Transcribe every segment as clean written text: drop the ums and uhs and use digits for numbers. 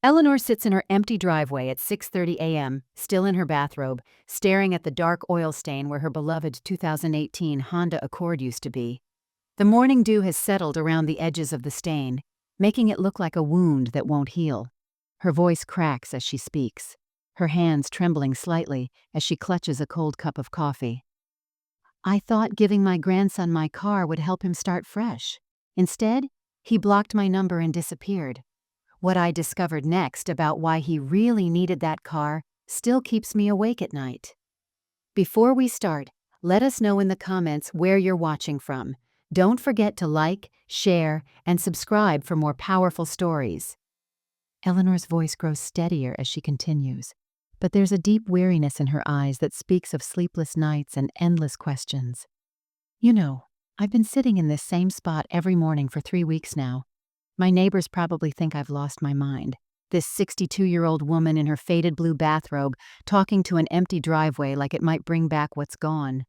Eleanor sits in her empty driveway at 6:30 a.m., still in her bathrobe, staring at the dark oil stain where her beloved 2018 Honda Accord used to be. The morning dew has settled around the edges of the stain, making it look like a wound that won't heal. Her voice cracks as she speaks, her hands trembling slightly as she clutches a cold cup of coffee. I thought giving my grandson my car would help him start fresh. Instead, he blocked my number and disappeared. What I discovered next about why he really needed that car still keeps me awake at night. Before we start, let us know in the comments where you're watching from. Don't forget to like, share, and subscribe for more powerful stories. Eleanor's voice grows steadier as she continues, but there's a deep weariness in her eyes that speaks of sleepless nights and endless questions. You know, I've been sitting in this same spot every morning for 3 weeks now. My neighbors probably think I've lost my mind. This 62-year-old woman in her faded blue bathrobe talking to an empty driveway like it might bring back what's gone.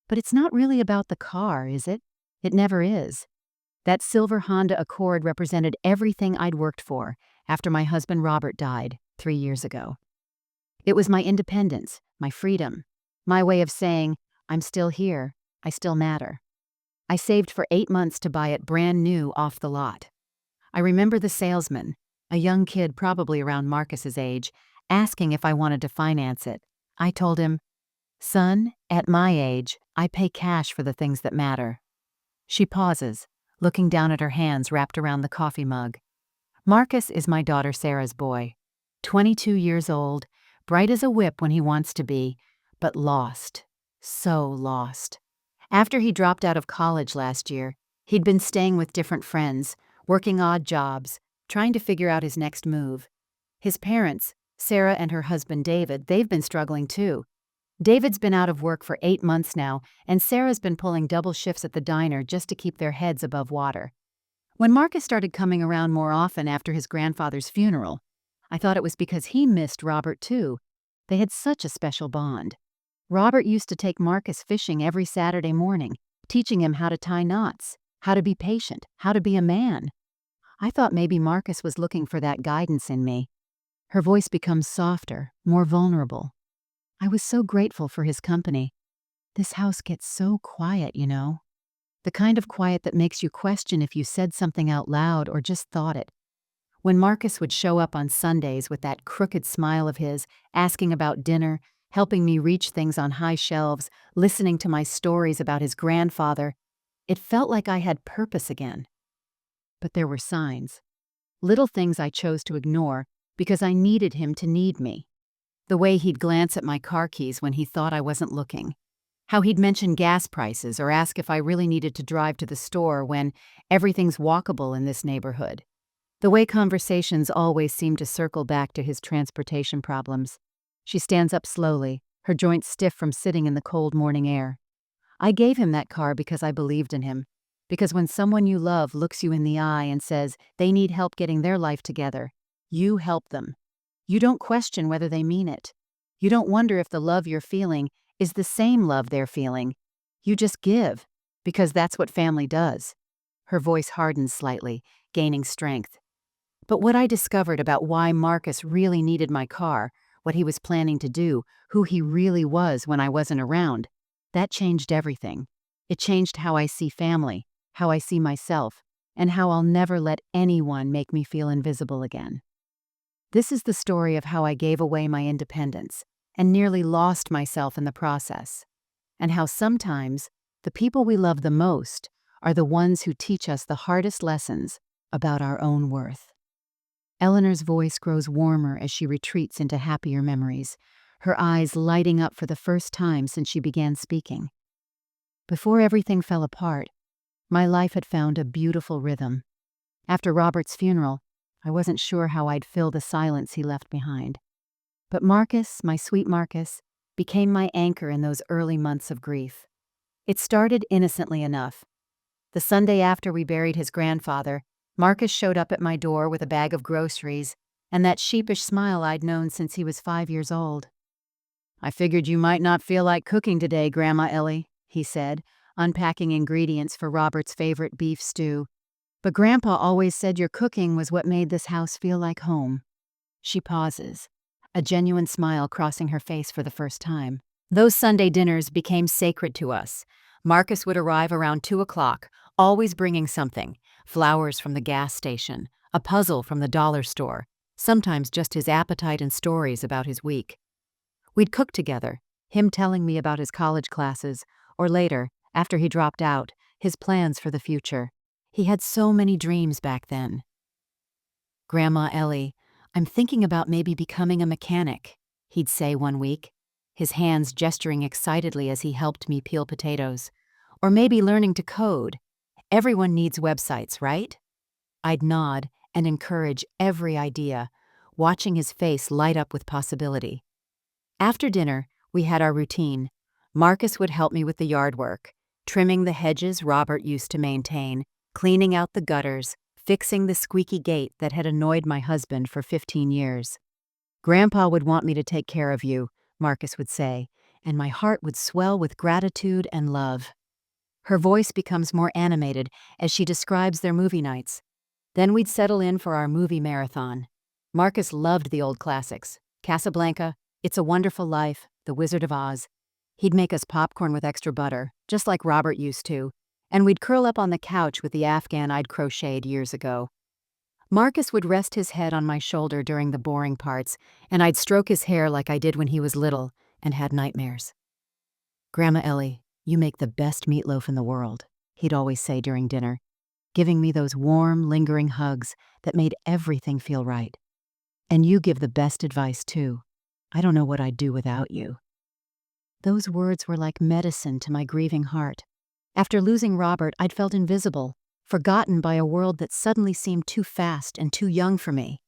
But it's not really about the car, is it? It never is. That silver Honda Accord represented everything I'd worked for after my husband Robert died 3 years ago. It was my independence, my freedom, my way of saying, I'm still here, I still matter. I saved for 8 months to buy it brand new off the lot. I remember the salesman, a young kid probably around Marcus's age, asking if I wanted to finance it. I told him, "Son, at my age, I pay cash for the things that matter." She pauses, looking down at her hands wrapped around the coffee mug. Marcus is my daughter Sarah's boy. 22 years old, bright as a whip when he wants to be, but lost. So lost. After he dropped out of college last year, he'd been staying with different friends, working odd jobs, trying to figure out his next move. His parents, Sarah and her husband David, they've been struggling too. David's been out of work for 8 months now, and Sarah's been pulling double shifts at the diner just to keep their heads above water. When Marcus started coming around more often after his grandfather's funeral, I thought it was because he missed Robert too. They had such a special bond. Robert used to take Marcus fishing every Saturday morning, teaching him how to tie knots, how to be patient, how to be a man. I thought maybe Marcus was looking for that guidance in me. Her voice becomes softer, more vulnerable. I was so grateful for his company. This house gets so quiet, you know. The kind of quiet that makes you question if you said something out loud or just thought it. When Marcus would show up on Sundays with that crooked smile of his, asking about dinner, helping me reach things on high shelves, listening to my stories about his grandfather, it felt like I had purpose again. But there were signs. Little things I chose to ignore because I needed him to need me. The way he'd glance at my car keys when he thought I wasn't looking. How he'd mention gas prices or ask if I really needed to drive to the store when everything's walkable in this neighborhood. The way conversations always seemed to circle back to his transportation problems. She stands up slowly, her joints stiff from sitting in the cold morning air. I gave him that car because I believed in him. Because when someone you love looks you in the eye and says they need help getting their life together, you help them. You don't question whether they mean it. You don't wonder if the love you're feeling is the same love they're feeling. You just give, because that's what family does. Her voice hardens slightly, gaining strength. But what I discovered about why Marcus really needed my car, what he was planning to do, who he really was when I wasn't around, that changed everything. It changed how I see family, how I see myself, and how I'll never let anyone make me feel invisible again. This is the story of how I gave away my independence and nearly lost myself in the process, and how sometimes the people we love the most are the ones who teach us the hardest lessons about our own worth. Eleanor's voice grows warmer as she retreats into happier memories, her eyes lighting up for the first time since she began speaking. Before everything fell apart, my life had found a beautiful rhythm. After Robert's funeral, I wasn't sure how I'd fill the silence he left behind. But Marcus, my sweet Marcus, became my anchor in those early months of grief. It started innocently enough. The Sunday after we buried his grandfather, Marcus showed up at my door with a bag of groceries and that sheepish smile I'd known since he was 5 years old. "I figured you might not feel like cooking today, Grandma Ellie," he said, unpacking ingredients for Robert's favorite beef stew. "But Grandpa always said your cooking was what made this house feel like home." She pauses, a genuine smile crossing her face for the first time. Those Sunday dinners became sacred to us. Marcus would arrive around 2 o'clock, always bringing something: flowers from the gas station, a puzzle from the dollar store, sometimes just his appetite and stories about his week. We'd cook together, him telling me about his college classes, or later, after he dropped out, his plans for the future. He had so many dreams back then. "Grandma Ellie, I'm thinking about maybe becoming a mechanic," he'd say one week, his hands gesturing excitedly as he helped me peel potatoes. "Or maybe learning to code. Everyone needs websites, right?" I'd nod and encourage every idea, watching his face light up with possibility. After dinner, we had our routine. Marcus would help me with the yard work, trimming the hedges Robert used to maintain, cleaning out the gutters, fixing the squeaky gate that had annoyed my husband for 15 years. "Grandpa would want me to take care of you," Marcus would say, and my heart would swell with gratitude and love. Her voice becomes more animated as she describes their movie nights. Then we'd settle in for our movie marathon. Marcus loved the old classics: Casablanca, It's a Wonderful Life, The Wizard of Oz. He'd make us popcorn with extra butter, just like Robert used to, and we'd curl up on the couch with the Afghan I'd crocheted years ago. Marcus would rest his head on my shoulder during the boring parts, and I'd stroke his hair like I did when he was little and had nightmares. "Grandma Ellie, you make the best meatloaf in the world," he'd always say during dinner, giving me those warm, lingering hugs that made everything feel right. "And you give the best advice, too. I don't know what I'd do without you." Those words were like medicine to my grieving heart. After losing Robert, I'd felt invisible, forgotten by a world that suddenly seemed too fast and too young for me.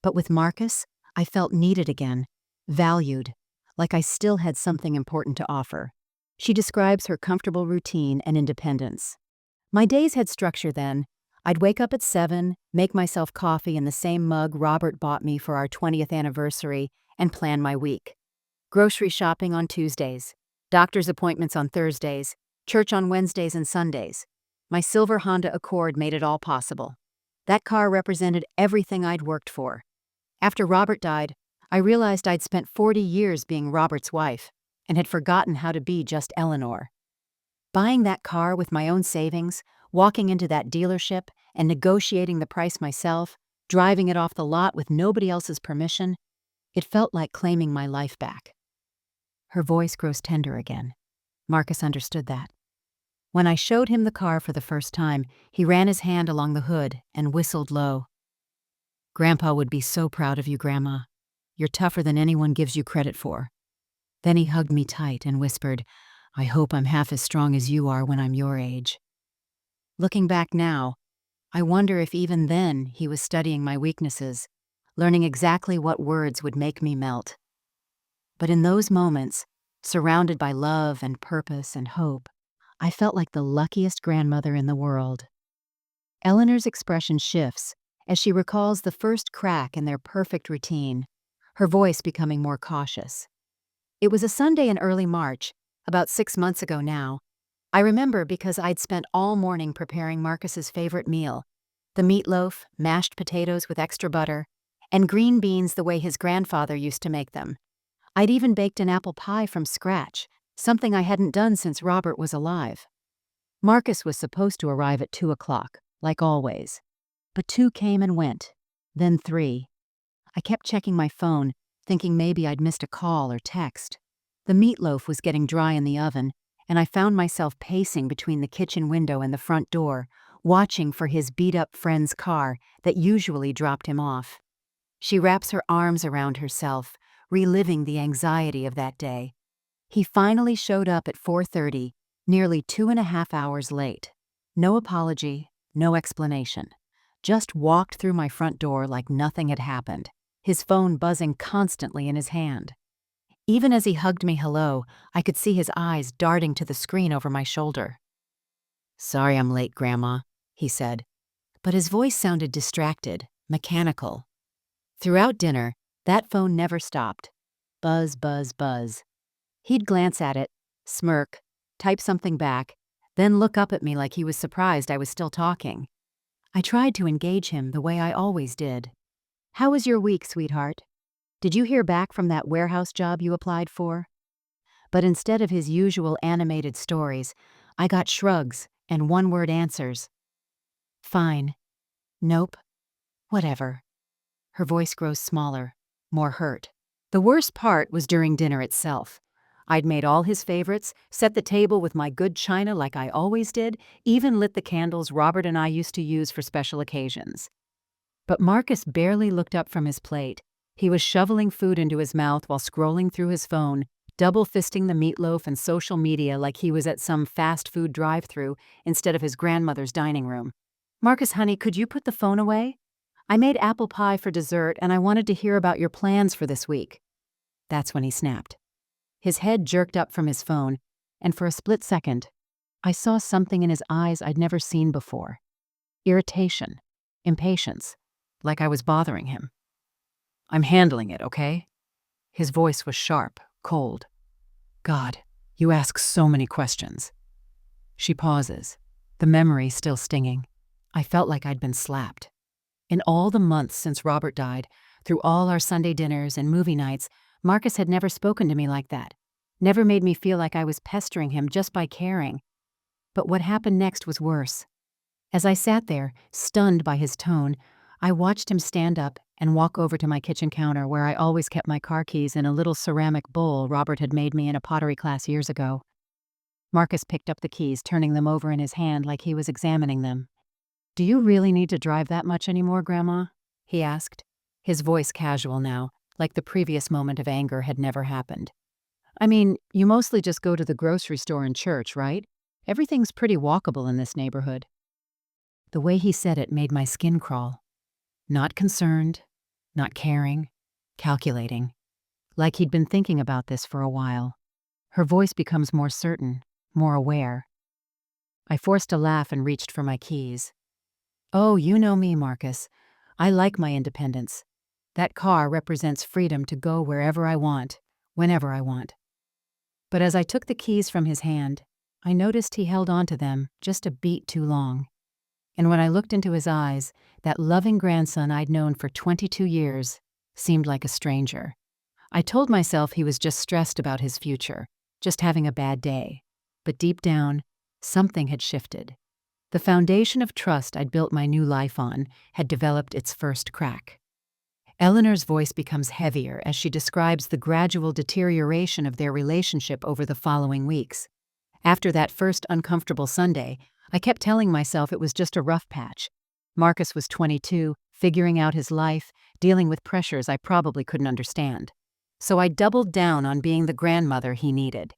But with Marcus, I felt needed again, valued, like I still had something important to offer. She describes her comfortable routine and independence. "My days had structure then. I'd wake up at 7, make myself coffee in the same mug Robert bought me for our 20th anniversary, and plan my week. Grocery shopping on Tuesdays, doctor's appointments on Thursdays, church on Wednesdays and Sundays. My silver Honda Accord made it all possible. That car represented everything I'd worked for. After Robert died, I realized I'd spent 40 years being Robert's wife and had forgotten how to be just Eleanor. Buying that car with my own savings, walking into that dealership and negotiating the price myself, driving it off the lot with nobody else's permission, it felt like claiming my life back." Her voice grows tender again. Marcus understood that. When I showed him the car for the first time, he ran his hand along the hood and whistled low. "Grandpa would be so proud of you, Grandma. You're tougher than anyone gives you credit for." Then he hugged me tight and whispered, "I hope I'm half as strong as you are when I'm your age." Looking back now, I wonder if even then he was studying my weaknesses, learning exactly what words would make me melt. But in those moments, surrounded by love and purpose and hope, I felt like the luckiest grandmother in the world. Eleanor's expression shifts as she recalls the first crack in their perfect routine, her voice becoming more cautious. "It was a Sunday in early March, about 6 months ago now. I remember because I'd spent all morning preparing Marcus's favorite meal, the meatloaf, mashed potatoes with extra butter, and green beans the way his grandfather used to make them. I'd even baked an apple pie from scratch, something I hadn't done since Robert was alive. Marcus was supposed to arrive at 2 o'clock, like always. But 2 came and went, then 3. I kept checking my phone, thinking maybe I'd missed a call or text. The meatloaf was getting dry in the oven, and I found myself pacing between the kitchen window and the front door, watching for his beat-up friend's car that usually dropped him off. She wraps her arms around herself, reliving the anxiety of that day. He finally showed up at 4:30, nearly 2.5 hours late. No apology, no explanation. Just walked through my front door like nothing had happened, his phone buzzing constantly in his hand. Even as he hugged me hello, I could see his eyes darting to the screen over my shoulder. "Sorry I'm late, Grandma," he said, but his voice sounded distracted, mechanical. Throughout dinner, that phone never stopped. Buzz, buzz, buzz. He'd glance at it, smirk, type something back, then look up at me like he was surprised I was still talking. I tried to engage him the way I always did. How was your week, sweetheart? Did you hear back from that warehouse job you applied for? But instead of his usual animated stories, I got shrugs and one-word answers. Fine. Nope. Whatever. Her voice grows smaller, more hurt. The worst part was during dinner itself. I'd made all his favorites, set the table with my good china like I always did, even lit the candles Robert and I used to use for special occasions. But Marcus barely looked up from his plate. He was shoveling food into his mouth while scrolling through his phone, double-fisting the meatloaf and social media like he was at some fast food drive-thru instead of his grandmother's dining room. Marcus, honey, could you put the phone away? I made apple pie for dessert and I wanted to hear about your plans for this week. That's when he snapped. His head jerked up from his phone, and for a split second, I saw something in his eyes I'd never seen before. Irritation, impatience, like I was bothering him. I'm handling it, okay? His voice was sharp, cold. God, you ask so many questions. She pauses, the memory still stinging. I felt like I'd been slapped. In all the months since Robert died, through all our Sunday dinners and movie nights, Marcus had never spoken to me like that. Never made me feel like I was pestering him just by caring. But what happened next was worse. As I sat there, stunned by his tone, I watched him stand up and walk over to my kitchen counter where I always kept my car keys in a little ceramic bowl Robert had made me in a pottery class years ago. Marcus picked up the keys, turning them over in his hand like he was examining them. Do you really need to drive that much anymore, Grandma? He asked, his voice casual now, like the previous moment of anger had never happened. I mean, you mostly just go to the grocery store and church, right? Everything's pretty walkable in this neighborhood. The way he said it made my skin crawl. Not concerned, not caring, calculating. Like he'd been thinking about this for a while. Her voice becomes more certain, more aware. I forced a laugh and reached for my keys. Oh, you know me, Marcus. I like my independence. That car represents freedom to go wherever I want, whenever I want. But as I took the keys from his hand, I noticed he held on to them just a beat too long. And when I looked into his eyes, that loving grandson I'd known for 22 years seemed like a stranger. I told myself he was just stressed about his future, just having a bad day. But deep down, something had shifted. The foundation of trust I'd built my new life on had developed its first crack. Eleanor's voice becomes heavier as she describes the gradual deterioration of their relationship over the following weeks. After that first uncomfortable Sunday, I kept telling myself it was just a rough patch. Marcus was 22, figuring out his life, dealing with pressures I probably couldn't understand. So I doubled down on being the grandmother he needed.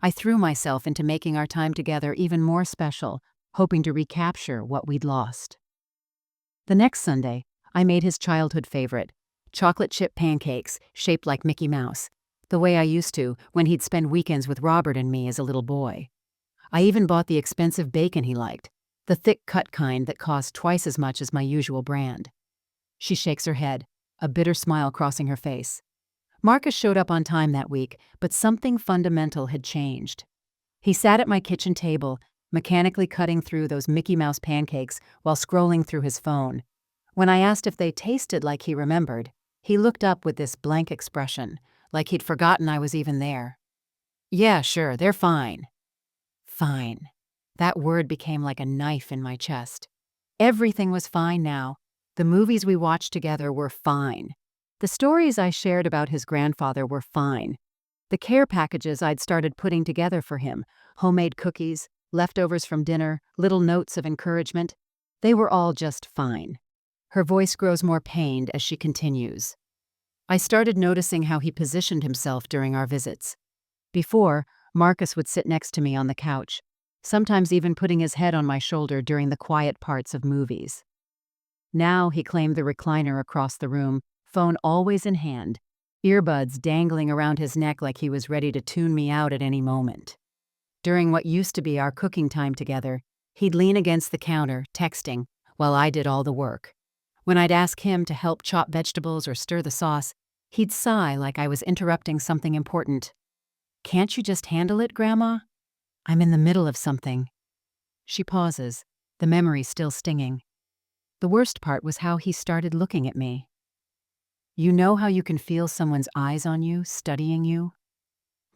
I threw myself into making our time together even more special, hoping to recapture what we'd lost. The next Sunday, I made his childhood favorite, chocolate chip pancakes shaped like Mickey Mouse, the way I used to when he'd spend weekends with Robert and me as a little boy. I even bought the expensive bacon he liked, the thick-cut kind that cost twice as much as my usual brand. She shakes her head, a bitter smile crossing her face. Marcus showed up on time that week, but something fundamental had changed. He sat at my kitchen table, mechanically cutting through those Mickey Mouse pancakes while scrolling through his phone. When I asked if they tasted like he remembered, he looked up with this blank expression, like he'd forgotten I was even there. Yeah, sure, they're fine. Fine. That word became like a knife in my chest. Everything was fine now. The movies we watched together were fine. The stories I shared about his grandfather were fine. The care packages I'd started putting together for him, homemade cookies, leftovers from dinner, little notes of encouragement, they were all just fine. Her voice grows more pained as she continues. I started noticing how he positioned himself during our visits. Before, Marcus would sit next to me on the couch, sometimes even putting his head on my shoulder during the quiet parts of movies. Now he claimed the recliner across the room, phone always in hand, earbuds dangling around his neck like he was ready to tune me out at any moment. During what used to be our cooking time together, he'd lean against the counter, texting, while I did all the work. When I'd ask him to help chop vegetables or stir the sauce, he'd sigh like I was interrupting something important. Can't you just handle it, Grandma? I'm in the middle of something. She pauses, the memory still stinging. The worst part was how he started looking at me. You know how you can feel someone's eyes on you, studying you?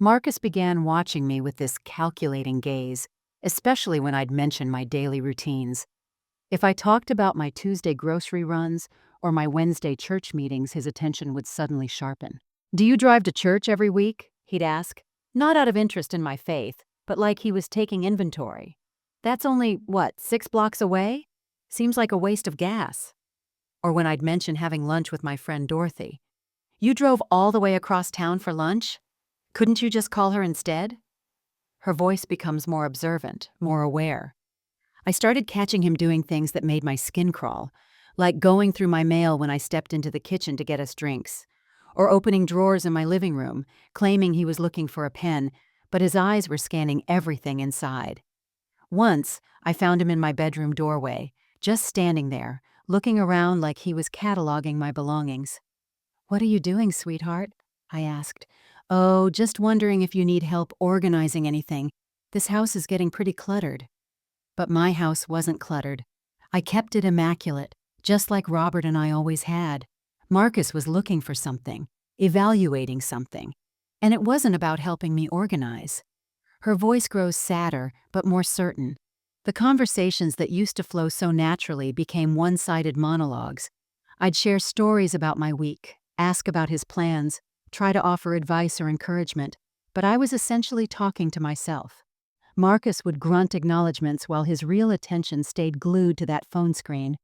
Marcus began watching me with this calculating gaze, especially when I'd mention my daily routines. If I talked about my Tuesday grocery runs or my Wednesday church meetings, his attention would suddenly sharpen. "Do you drive to church every week?" he'd ask, not out of interest in my faith, but like he was taking inventory. "That's only, what, 6 blocks away? Seems like a waste of gas." Or when I'd mention having lunch with my friend Dorothy. "You drove all the way across town for lunch? Couldn't you just call her instead?" Her voice becomes more observant, more aware. I started catching him doing things that made my skin crawl, like going through my mail when I stepped into the kitchen to get us drinks, or opening drawers in my living room, claiming he was looking for a pen, but his eyes were scanning everything inside. Once, I found him in my bedroom doorway, just standing there, looking around like he was cataloging my belongings. "What are you doing, sweetheart?" I asked. "Oh, just wondering if you need help organizing anything. This house is getting pretty cluttered." But my house wasn't cluttered. I kept it immaculate, just like Robert and I always had. Marcus was looking for something, evaluating something, and it wasn't about helping me organize. Her voice grows sadder, but more certain. The conversations that used to flow so naturally became one-sided monologues. I'd share stories about my week, ask about his plans, try to offer advice or encouragement, but I was essentially talking to myself. Marcus would grunt acknowledgments while his real attention stayed glued to that phone screen.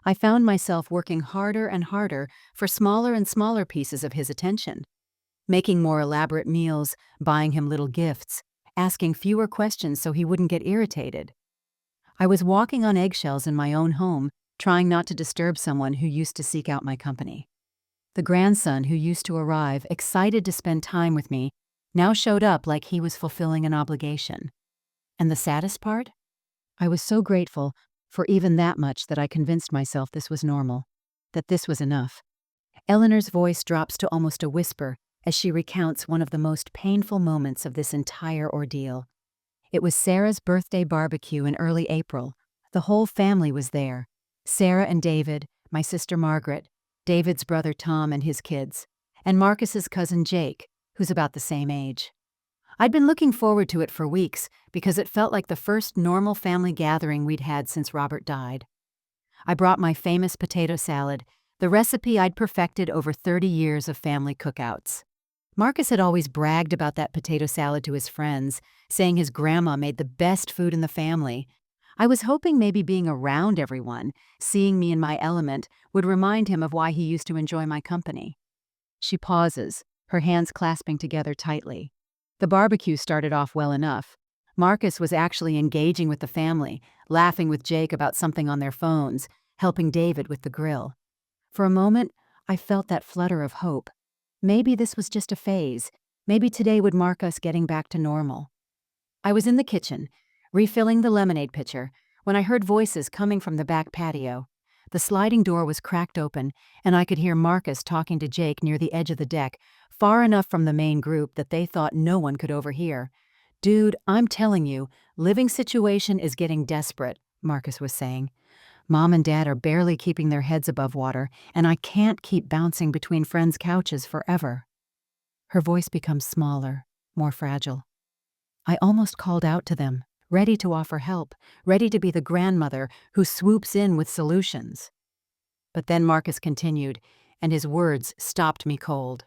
I found myself working harder and harder for smaller and smaller pieces of his attention. Making more elaborate meals, buying him little gifts, asking fewer questions so he wouldn't get irritated. I was walking on eggshells in my own home, trying not to disturb someone who used to seek out my company. The grandson who used to arrive, excited to spend time with me, now showed up like he was fulfilling an obligation. And the saddest part? I was so grateful for even that much that I convinced myself this was normal, that this was enough. Eleanor's voice drops to almost a whisper as she recounts one of the most painful moments of this entire ordeal. It was Sarah's birthday barbecue in early April. The whole family was there. Sarah and David, my sister Margaret, David's brother Tom and his kids, and Marcus's cousin Jake, who's about the same age. I'd been looking forward to it for weeks because it felt like the first normal family gathering we'd had since Robert died. I brought my famous potato salad, the recipe I'd perfected over 30 years of family cookouts. Marcus had always bragged about that potato salad to his friends, saying his grandma made the best food in the family. I was hoping maybe being around everyone, seeing me in my element, would remind him of why he used to enjoy my company. She pauses, her hands clasping together tightly. The barbecue started off well enough. Marcus was actually engaging with the family, laughing with Jake about something on their phones, helping David with the grill. For a moment, I felt that flutter of hope. Maybe this was just a phase. Maybe today would mark us getting back to normal. I was in the kitchen, refilling the lemonade pitcher, when I heard voices coming from the back patio. The sliding door was cracked open, and I could hear Marcus talking to Jake near the edge of the deck, far enough from the main group that they thought no one could overhear. "Dude, I'm telling you, living situation is getting desperate," Marcus was saying. "Mom and Dad are barely keeping their heads above water, and I can't keep bouncing between friends' couches forever." Her voice becomes smaller, more fragile. I almost called out to them, ready to offer help, ready to be the grandmother who swoops in with solutions. But then Marcus continued, and his words stopped me cold.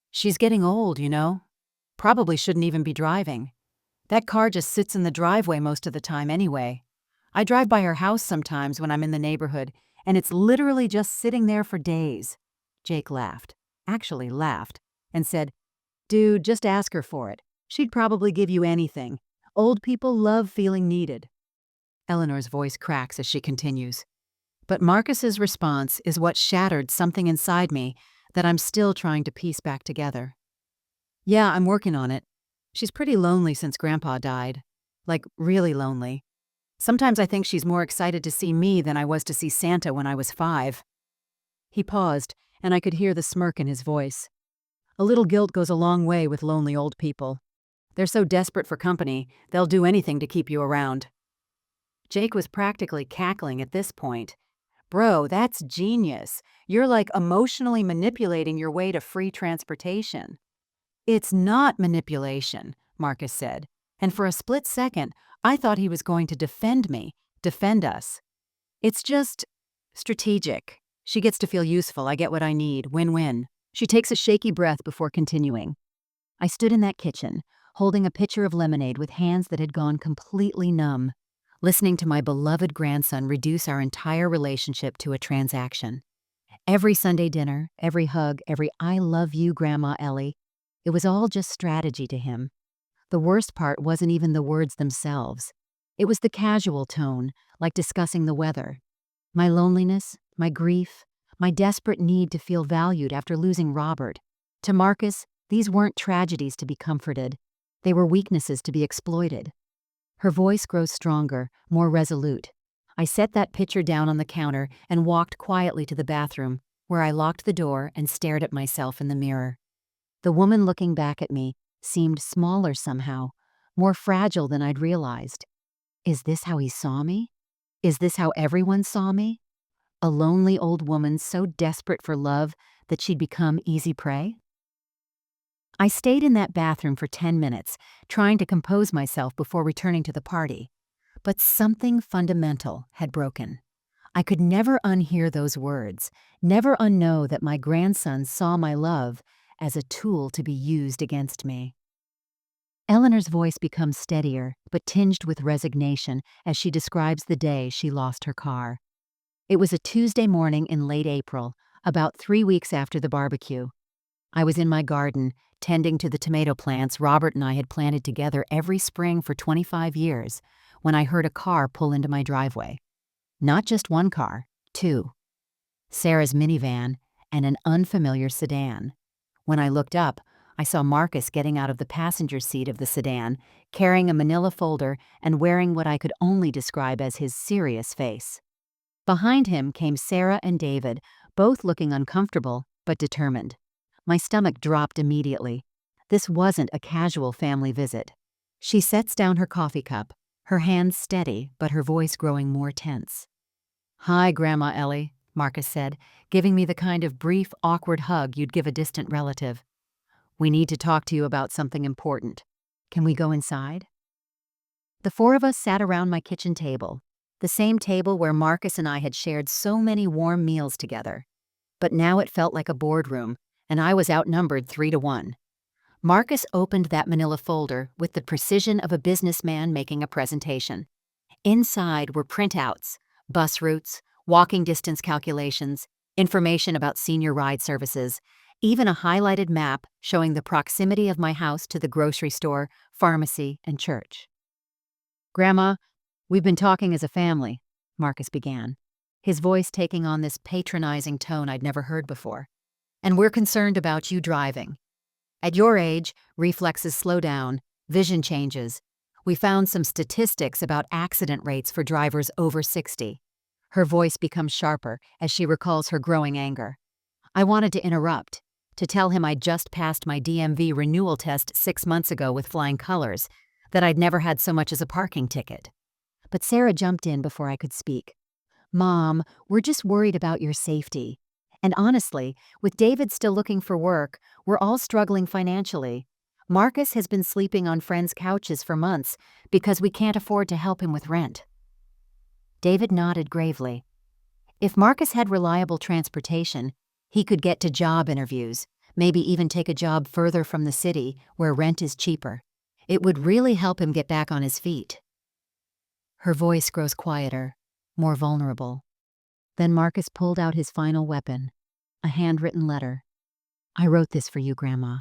"She's getting old, you know. Probably shouldn't even be driving. That car just sits in the driveway most of the time anyway. I drive by her house sometimes when I'm in the neighborhood, and it's literally just sitting there for days." Jake laughed, actually laughed, and said, "Dude, just ask her for it. She'd probably give you anything. Old people love feeling needed." Eleanor's voice cracks as she continues. But Marcus's response is what shattered something inside me that I'm still trying to piece back together. "Yeah, I'm working on it. She's pretty lonely since Grandpa died. Like, really lonely. Sometimes I think she's more excited to see me than I was to see Santa when I was 5. He paused, and I could hear the smirk in his voice. "A little guilt goes a long way with lonely old people. They're so desperate for company, they'll do anything to keep you around." Jake was practically cackling at this point. Bro, that's genius. You're like emotionally manipulating your way to free transportation. It's not manipulation, Marcus said, and for a split second, I thought he was going to defend me, defend us. It's just strategic. She gets to feel useful, I get what I need, win-win. She takes a shaky breath before continuing. I stood in that kitchen, holding a pitcher of lemonade with hands that had gone completely numb, listening to my beloved grandson reduce our entire relationship to a transaction. Every Sunday dinner, every hug, every "I love you, Grandma Ellie," it was all just strategy to him. The worst part wasn't even the words themselves. It was the casual tone, like discussing the weather. My loneliness, my grief, my desperate need to feel valued after losing Robert. To Marcus, these weren't tragedies to be comforted. They were weaknesses to be exploited. Her voice grows stronger, more resolute. I set that pitcher down on the counter and walked quietly to the bathroom, where I locked the door and stared at myself in the mirror. The woman looking back at me seemed smaller somehow, more fragile than I'd realized. Is this how he saw me? Is this how everyone saw me? A lonely old woman so desperate for love that she'd become easy prey? I stayed in that bathroom for 10 minutes, trying to compose myself before returning to the party. But something fundamental had broken. I could never unhear those words, never unknow that my grandson saw my love as a tool to be used against me. Eleanor's voice becomes steadier, but tinged with resignation as she describes the day she lost her car. It was a Tuesday morning in late April, about 3 weeks after the barbecue. I was in my garden, tending to the tomato plants Robert and I had planted together every spring for 25 years, when I heard a car pull into my driveway. Not just one car, two. Sarah's minivan and an unfamiliar sedan. When I looked up, I saw Marcus getting out of the passenger seat of the sedan, carrying a manila folder and wearing what I could only describe as his serious face. Behind him came Sarah and David, both looking uncomfortable but determined. My stomach dropped immediately. This wasn't a casual family visit. She sets down her coffee cup, her hands steady but her voice growing more tense. "Hi, Grandma Ellie," Marcus said, giving me the kind of brief, awkward hug you'd give a distant relative. "We need to talk to you about something important. Can we go inside?" The four of us sat around my kitchen table, the same table where Marcus and I had shared so many warm meals together. But now it felt like a boardroom, and I was outnumbered 3-1. Marcus opened that manila folder with the precision of a businessman making a presentation. Inside were printouts, bus routes, walking distance calculations, information about senior ride services, even a highlighted map showing the proximity of my house to the grocery store, pharmacy, and church. "Grandma, we've been talking as a family," Marcus began, his voice taking on this patronizing tone I'd never heard before. "And we're concerned about you driving. At your age, reflexes slow down, vision changes. We found some statistics about accident rates for drivers over 60. Her voice becomes sharper as she recalls her growing anger. I wanted to interrupt, to tell him I'd just passed my DMV renewal test 6 months ago with flying colors, that I'd never had so much as a parking ticket. But Sarah jumped in before I could speak. "Mom, we're just worried about your safety. And honestly, with David still looking for work, we're all struggling financially. Marcus has been sleeping on friends' couches for months because we can't afford to help him with rent." David nodded gravely. If Marcus had reliable transportation, he could get to job interviews, maybe even take a job further from the city where rent is cheaper. It would really help him get back on his feet. Her voice grows quieter, more vulnerable. Then Marcus pulled out his final weapon, a handwritten letter. "I wrote this for you, Grandma.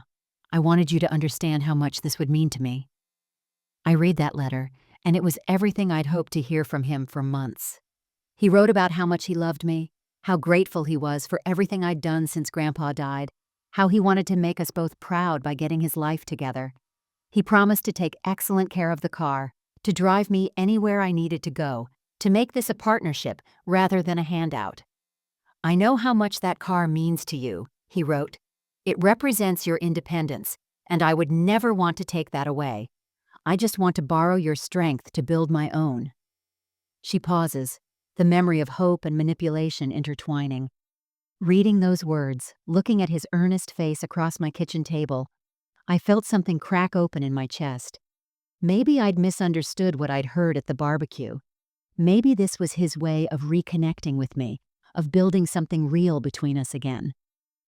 I wanted you to understand how much this would mean to me." I read that letter, and it was everything I'd hoped to hear from him for months. He wrote about how much he loved me, how grateful he was for everything I'd done since Grandpa died, how he wanted to make us both proud by getting his life together. He promised to take excellent care of the car, to drive me anywhere I needed to go, to make this a partnership rather than a handout. "I know how much that car means to you," he wrote. "It represents your independence, and I would never want to take that away. I just want to borrow your strength to build my own." She pauses, the memory of hope and manipulation intertwining. Reading those words, looking at his earnest face across my kitchen table, I felt something crack open in my chest. Maybe I'd misunderstood what I'd heard at the barbecue. Maybe this was his way of reconnecting with me, of building something real between us again.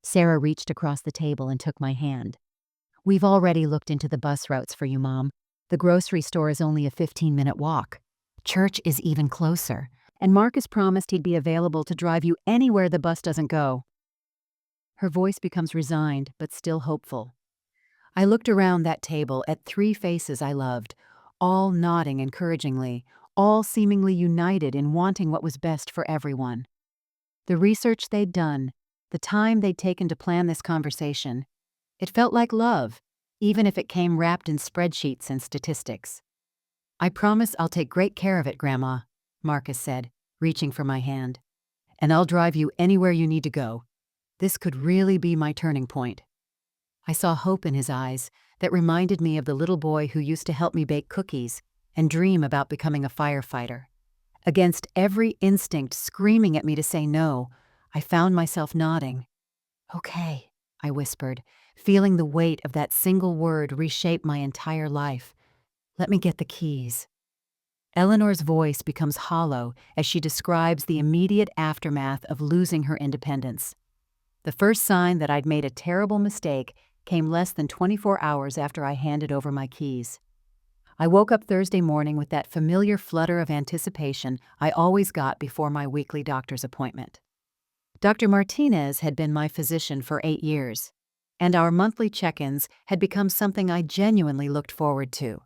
Sarah reached across the table and took my hand. "We've already looked into the bus routes for you, Mom. The grocery store is only a 15-minute walk. Church is even closer, and Marcus promised he'd be available to drive you anywhere the bus doesn't go." Her voice becomes resigned, but still hopeful. I looked around that table at 3 faces I loved, all nodding encouragingly, all seemingly united in wanting what was best for everyone. The research they'd done, the time they'd taken to plan this conversation, it felt like love, even if it came wrapped in spreadsheets and statistics. "I promise I'll take great care of it, Grandma," Marcus said, reaching for my hand. "And I'll drive you anywhere you need to go. This could really be my turning point." I saw hope in his eyes that reminded me of the little boy who used to help me bake cookies and dream about becoming a firefighter. Against every instinct screaming at me to say no, I found myself nodding. "Okay," I whispered, feeling the weight of that single word reshape my entire life. "Let me get the keys." Eleanor's voice becomes hollow as she describes the immediate aftermath of losing her independence. The first sign that I'd made a terrible mistake came less than 24 hours after I handed over my keys. I woke up Thursday morning with that familiar flutter of anticipation I always got before my weekly doctor's appointment. Dr. Martinez had been my physician for 8 years, and our monthly check-ins had become something I genuinely looked forward to.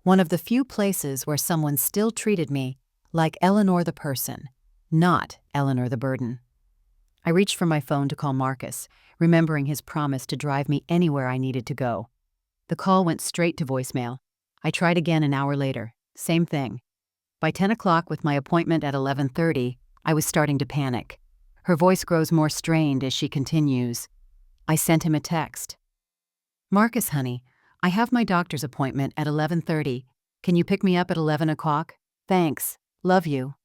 One of the few places where someone still treated me like Eleanor the person, not Eleanor the burden. I reached for my phone to call Marcus, remembering his promise to drive me anywhere I needed to go. The call went straight to voicemail. I tried again an hour later. Same thing. By 10 o'clock with my appointment at 11:30, I was starting to panic. Her voice grows more strained as she continues. I sent him a text. "Marcus, honey, I have my doctor's appointment at 11:30. Can you pick me up at 11 o'clock? Thanks. Love you."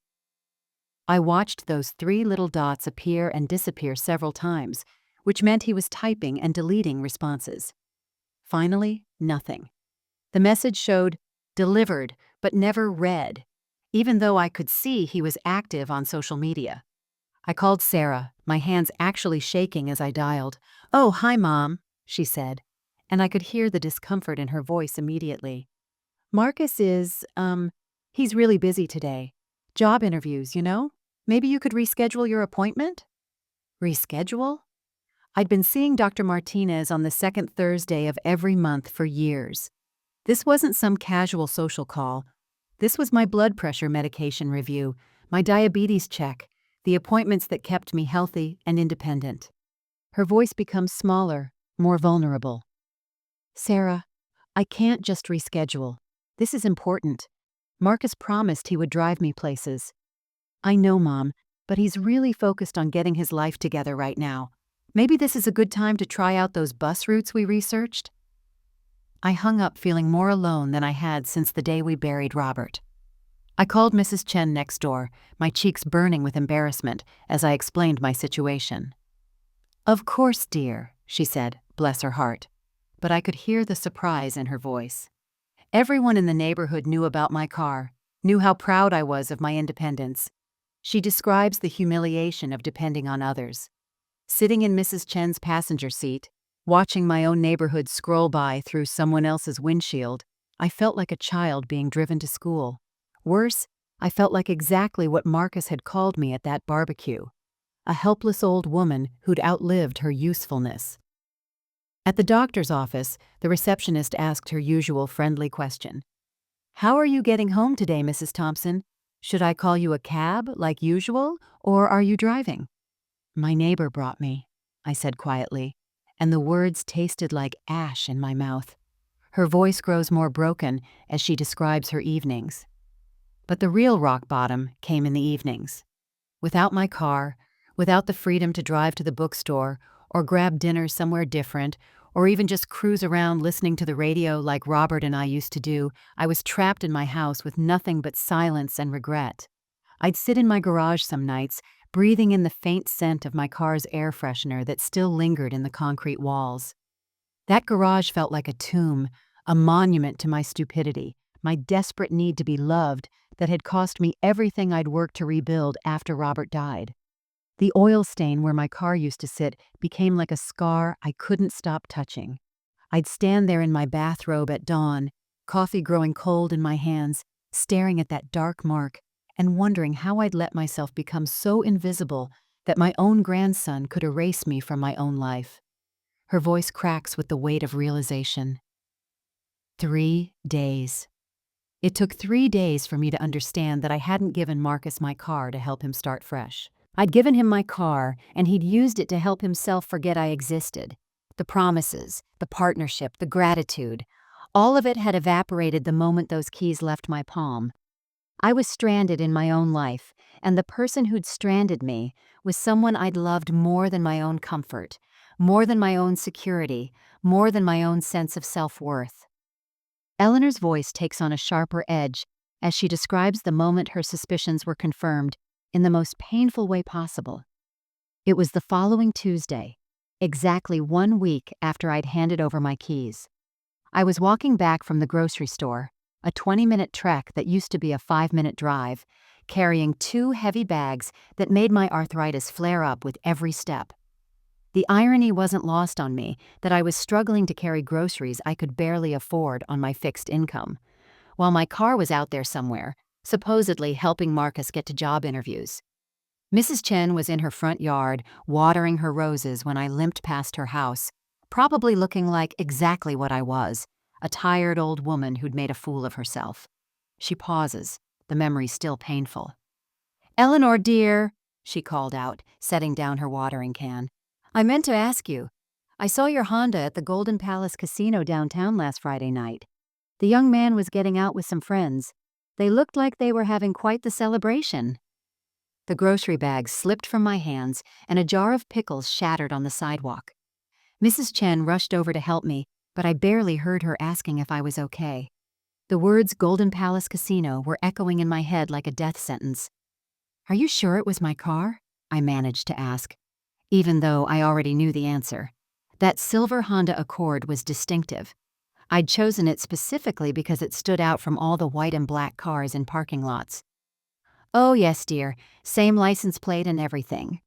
I watched those 3 little dots appear and disappear several times, which meant he was typing and deleting responses. Finally, nothing. The message showed delivered, but never read, even though I could see he was active on social media. I called Sarah, my hands actually shaking as I dialed. "Oh, hi, Mom," she said, and I could hear the discomfort in her voice immediately. "Marcus is, he's really busy today. Job interviews, you know? Maybe you could reschedule your appointment?" Reschedule? I'd been seeing Dr. Martinez on the second Thursday of every month for years. This wasn't some casual social call. This was my blood pressure medication review, my diabetes check, the appointments that kept me healthy and independent. Her voice becomes smaller, more vulnerable. "Sarah, I can't just reschedule. This is important. Marcus promised he would drive me places." "I know, Mom, but he's really focused on getting his life together right now. Maybe this is a good time to try out those bus routes we researched?" I hung up feeling more alone than I had since the day we buried Robert. I called Mrs. Chen next door, my cheeks burning with embarrassment as I explained my situation. "Of course, dear," she said, bless her heart, but I could hear the surprise in her voice. Everyone in the neighborhood knew about my car, knew how proud I was of my independence. She describes the humiliation of depending on others. Sitting in Mrs. Chen's passenger seat, watching my own neighborhood scroll by through someone else's windshield, I felt like a child being driven to school. Worse, I felt like exactly what Marcus had called me at that barbecue, a helpless old woman who'd outlived her usefulness. At the doctor's office, the receptionist asked her usual friendly question. "How are you getting home today, Mrs. Thompson? Should I call you a cab like usual, or are you driving?" "My neighbor brought me," I said quietly, and the words tasted like ash in my mouth. Her voice grows more broken as she describes her evenings. But the real rock bottom came in the evenings. Without my car, without the freedom to drive to the bookstore or grab dinner somewhere different, or even just cruise around listening to the radio like Robert and I used to do, I was trapped in my house with nothing but silence and regret. I'd sit in my garage some nights, breathing in the faint scent of my car's air freshener that still lingered in the concrete walls. That garage felt like a tomb, a monument to my stupidity, my desperate need to be loved that had cost me everything I'd worked to rebuild after Robert died. The oil stain where my car used to sit became like a scar I couldn't stop touching. I'd stand there in my bathrobe at dawn, coffee growing cold in my hands, staring at that dark mark and wondering how I'd let myself become so invisible that my own grandson could erase me from my own life. Her voice cracks with the weight of realization. 3 days. It took 3 days for me to understand that I hadn't given Marcus my car to help him start fresh. I'd given him my car, and he'd used it to help himself forget I existed. The promises, the partnership, the gratitude, all of it had evaporated the moment those keys left my palm. I was stranded in my own life, and the person who'd stranded me was someone I'd loved more than my own comfort, more than my own security, more than my own sense of self-worth. Eleanor's voice takes on a sharper edge as she describes the moment her suspicions were confirmed in the most painful way possible. It was the following Tuesday, exactly 1 week after I'd handed over my keys. I was walking back from the grocery store, a 20-minute trek that used to be a 5-minute drive, carrying 2 heavy bags that made my arthritis flare up with every step. The irony wasn't lost on me that I was struggling to carry groceries I could barely afford on my fixed income, while my car was out there somewhere, supposedly helping Marcus get to job interviews. Mrs. Chen was in her front yard, watering her roses when I limped past her house, probably looking like exactly what I was, a tired old woman who'd made a fool of herself. She pauses, the memory still painful. "Eleanor, dear," she called out, setting down her watering can. "I meant to ask you. I saw your Honda at the Golden Palace Casino downtown last Friday night. The young man was getting out with some friends. They looked like they were having quite the celebration." The grocery bags slipped from my hands, and a jar of pickles shattered on the sidewalk. Mrs. Chen rushed over to help me, but I barely heard her asking if I was okay. The words Golden Palace Casino were echoing in my head like a death sentence. "Are you sure it was my car?" I managed to ask, even though I already knew the answer. That silver Honda Accord was distinctive. I'd chosen it specifically because it stood out from all the white and black cars in parking lots. "Oh yes, dear, same license plate and everything.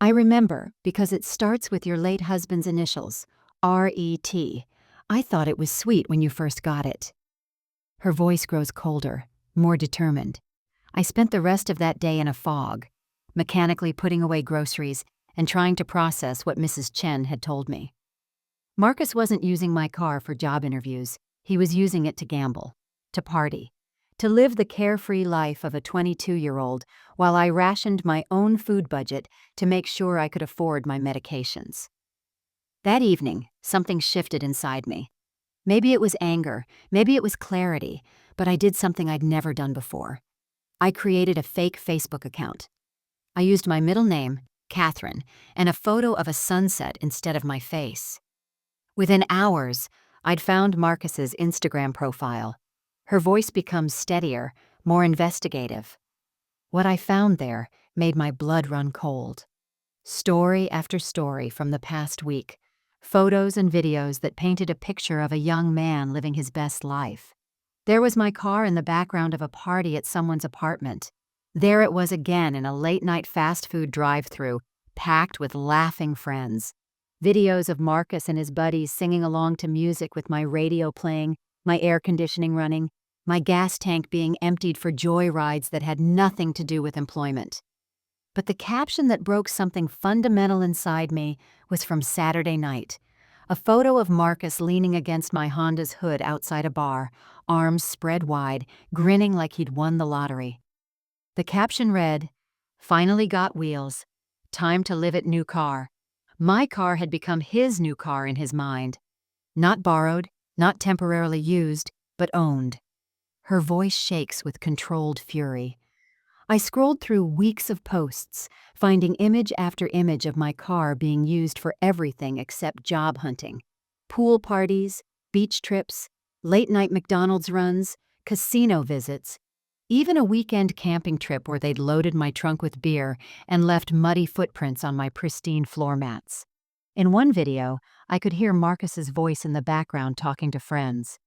I remember because it starts with your late husband's initials, R.E.T. I thought it was sweet when you first got it." Her voice grows colder, more determined. I spent the rest of that day in a fog, mechanically putting away groceries and trying to process what Mrs. Chen had told me. Marcus wasn't using my car for job interviews. He was using it to gamble, to party, to live the carefree life of a 22-year-old while I rationed my own food budget to make sure I could afford my medications. That evening, something shifted inside me. Maybe it was anger, maybe it was clarity, but I did something I'd never done before. I created a fake Facebook account. I used my middle name, Catherine, and a photo of a sunset instead of my face. Within hours, I'd found Marcus's Instagram profile. Her voice becomes steadier, more investigative. What I found there made my blood run cold. Story after story from the past week, photos and videos that painted a picture of a young man living his best life. There was my car in the background of a party at someone's apartment. There it was again in a late-night fast food drive-thru, packed with laughing friends. Videos of Marcus and his buddies singing along to music with my radio playing, my air conditioning running, my gas tank being emptied for joy rides that had nothing to do with employment. But the caption that broke something fundamental inside me was from Saturday night. A photo of Marcus leaning against my Honda's hood outside a bar, arms spread wide, grinning like he'd won the lottery. The caption read, "Finally got wheels. Time to live it new car." My car had become his new car in his mind. Not borrowed, not temporarily used, but owned. Her voice shakes with controlled fury. I scrolled through weeks of posts, finding image after image of my car being used for everything except job hunting. Pool parties, beach trips, late-night McDonald's runs, casino visits. Even a weekend camping trip where they'd loaded my trunk with beer and left muddy footprints on my pristine floor mats. In one video, I could hear Marcus's voice in the background talking to friends.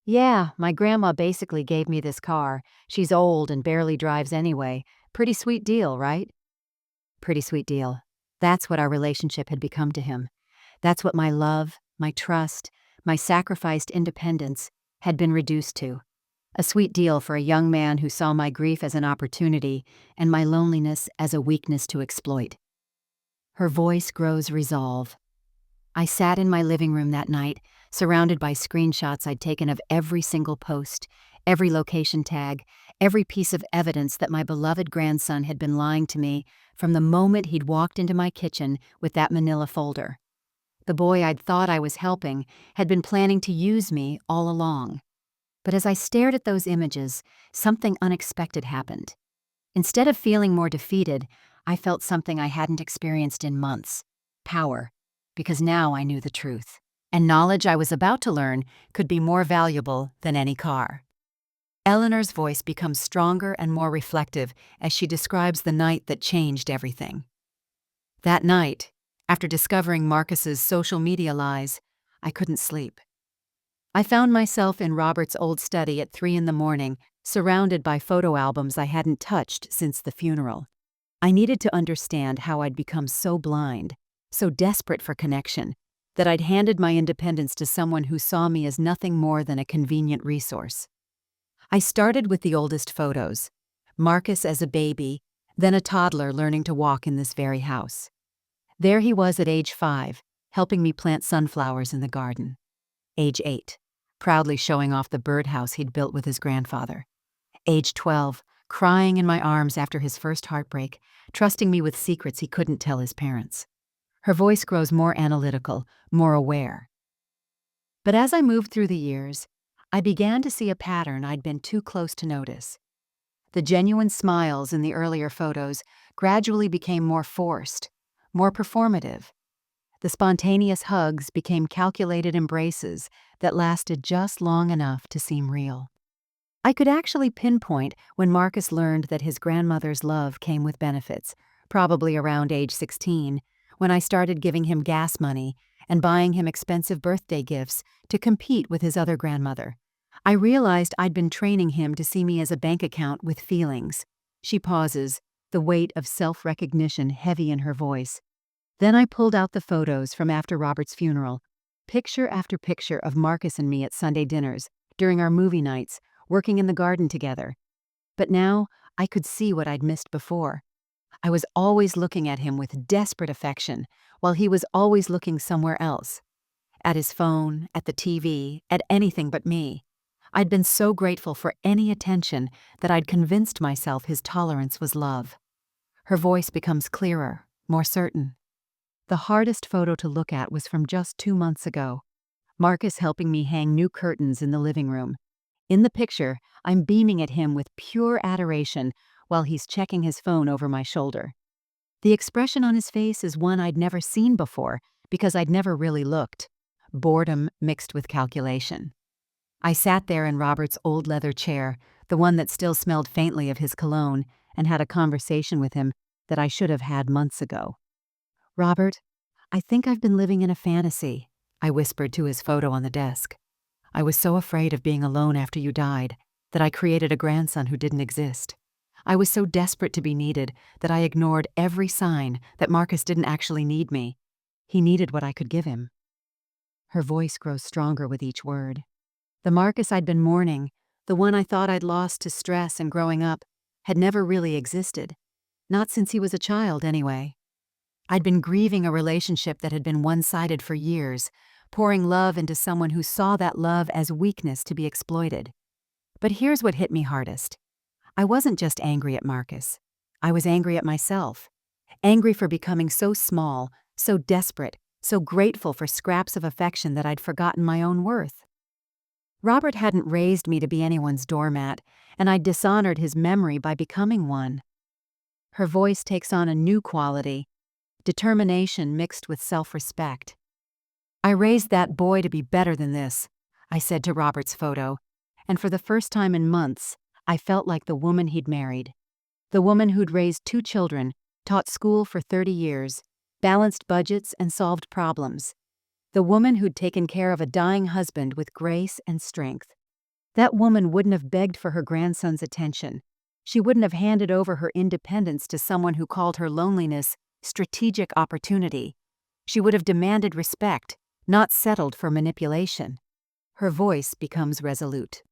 "Yeah, my grandma basically gave me this car. She's old and barely drives anyway. Pretty sweet deal, right?" Pretty sweet deal. That's what our relationship had become to him. That's what my love, my trust, my sacrificed independence had been reduced to. A sweet deal for a young man who saw my grief as an opportunity and my loneliness as a weakness to exploit. Her voice grows resolve. I sat in my living room that night, surrounded by screenshots I'd taken of every single post, every location tag, every piece of evidence that my beloved grandson had been lying to me from the moment he'd walked into my kitchen with that manila folder. The boy I'd thought I was helping had been planning to use me all along. But as I stared at those images, something unexpected happened. Instead of feeling more defeated, I felt something I hadn't experienced in months: power, because now I knew the truth. And knowledge I was about to learn could be more valuable than any car. Eleanor's voice becomes stronger and more reflective as she describes the night that changed everything. That night, after discovering Marcus's social media lies, I couldn't sleep. I found myself in Robert's old study at 3 in the morning, surrounded by photo albums I hadn't touched since the funeral. I needed to understand how I'd become so blind, so desperate for connection, that I'd handed my independence to someone who saw me as nothing more than a convenient resource. I started with the oldest photos: Marcus as a baby, then a toddler learning to walk in this very house. There he was at age 5, helping me plant sunflowers in the garden. Age 8, proudly showing off the birdhouse he'd built with his grandfather. Age 12, crying in my arms after his first heartbreak, trusting me with secrets he couldn't tell his parents. Her voice grows more analytical, more aware. But as I moved through the years, I began to see a pattern I'd been too close to notice. The genuine smiles in the earlier photos gradually became more forced, more performative. The spontaneous hugs became calculated embraces that lasted just long enough to seem real. I could actually pinpoint when Marcus learned that his grandmother's love came with benefits, probably around age 16, when I started giving him gas money and buying him expensive birthday gifts to compete with his other grandmother. I realized I'd been training him to see me as a bank account with feelings. She pauses, the weight of self-recognition heavy in her voice. Then I pulled out the photos from after Robert's funeral, picture after picture of Marcus and me at Sunday dinners, during our movie nights, working in the garden together. But now I could see what I'd missed before. I was always looking at him with desperate affection, while he was always looking somewhere else. At his phone, at the TV, at anything but me. I'd been so grateful for any attention that I'd convinced myself his tolerance was love. Her voice becomes clearer, more certain. The hardest photo to look at was from just 2 months ago. Marcus helping me hang new curtains in the living room. In the picture, I'm beaming at him with pure adoration while he's checking his phone over my shoulder. The expression on his face is one I'd never seen before because I'd never really looked. Boredom mixed with calculation. I sat there in Robert's old leather chair, the one that still smelled faintly of his cologne, and had a conversation with him that I should have had months ago. "Robert, I think I've been living in a fantasy," I whispered to his photo on the desk. "I was so afraid of being alone after you died that I created a grandson who didn't exist. I was so desperate to be needed that I ignored every sign that Marcus didn't actually need me. He needed what I could give him." Her voice grows stronger with each word. The Marcus I'd been mourning, the one I thought I'd lost to stress and growing up, had never really existed. Not since he was a child, anyway. I'd been grieving a relationship that had been one-sided for years, pouring love into someone who saw that love as weakness to be exploited. But here's what hit me hardest. I wasn't just angry at Marcus. I was angry at myself. Angry for becoming so small, so desperate, so grateful for scraps of affection that I'd forgotten my own worth. Robert hadn't raised me to be anyone's doormat, and I'd dishonored his memory by becoming one. Her voice takes on a new quality, determination mixed with self-respect. "I raised that boy to be better than this," I said to Robert's photo, and for the first time in months, I felt like the woman he'd married. The woman who'd raised 2 children, taught school for 30 years, balanced budgets and solved problems. The woman who'd taken care of a dying husband with grace and strength. That woman wouldn't have begged for her grandson's attention. She wouldn't have handed over her independence to someone who called her loneliness strategic opportunity. She would have demanded respect, not settled for manipulation. Her voice becomes resolute.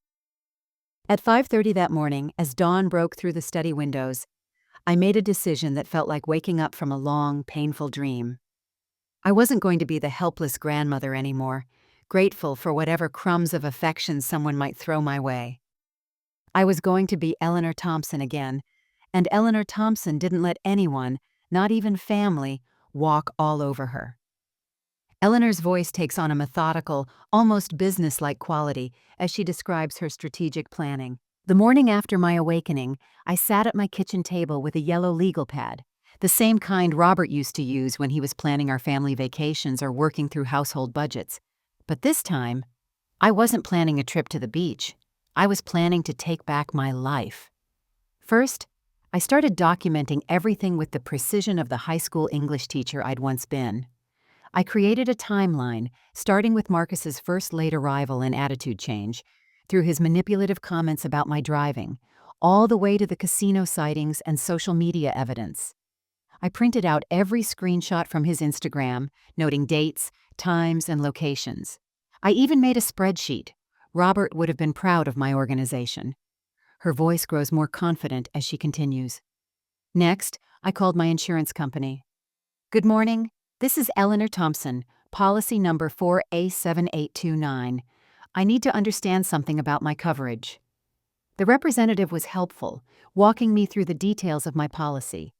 At 5:30 that morning, as dawn broke through the study windows, I made a decision that felt like waking up from a long, painful dream. I wasn't going to be the helpless grandmother anymore, grateful for whatever crumbs of affection someone might throw my way. I was going to be Eleanor Thompson again, and Eleanor Thompson didn't let anyone, not even family, walk all over her. Eleanor's voice takes on a methodical, almost business-like quality as she describes her strategic planning. The morning after my awakening, I sat at my kitchen table with a yellow legal pad, the same kind Robert used to use when he was planning our family vacations or working through household budgets. But this time, I wasn't planning a trip to the beach. I was planning to take back my life. First, I started documenting everything with the precision of the high school English teacher I'd once been. I created a timeline, starting with Marcus's first late arrival and attitude change, through his manipulative comments about my driving, all the way to the casino sightings and social media evidence. I printed out every screenshot from his Instagram, noting dates, times, and locations. I even made a spreadsheet. Robert would have been proud of my organization. Her voice grows more confident as she continues. Next, I called my insurance company. "Good morning. This is Eleanor Thompson, policy number 4A7829. I need to understand something about my coverage." The representative was helpful, walking me through the details of my policy.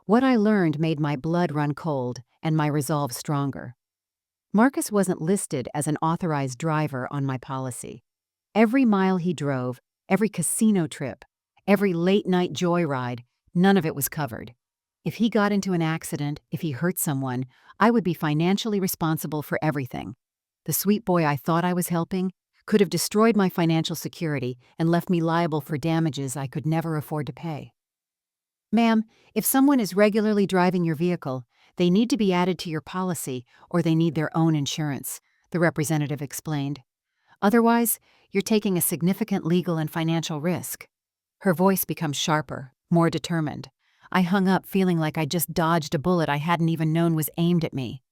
What I learned made my blood run cold and my resolve stronger. Marcus wasn't listed as an authorized driver on my policy. Every mile he drove, every casino trip, every late-night joyride, none of it was covered. If he got into an accident, if he hurt someone, I would be financially responsible for everything. The sweet boy I thought I was helping could have destroyed my financial security and left me liable for damages I could never afford to pay. "Ma'am, if someone is regularly driving your vehicle, they need to be added to your policy or they need their own insurance," the representative explained. "Otherwise, you're taking a significant legal and financial risk." Her voice becomes sharper, more determined. I hung up feeling like I just dodged a bullet I hadn't even known was aimed at me.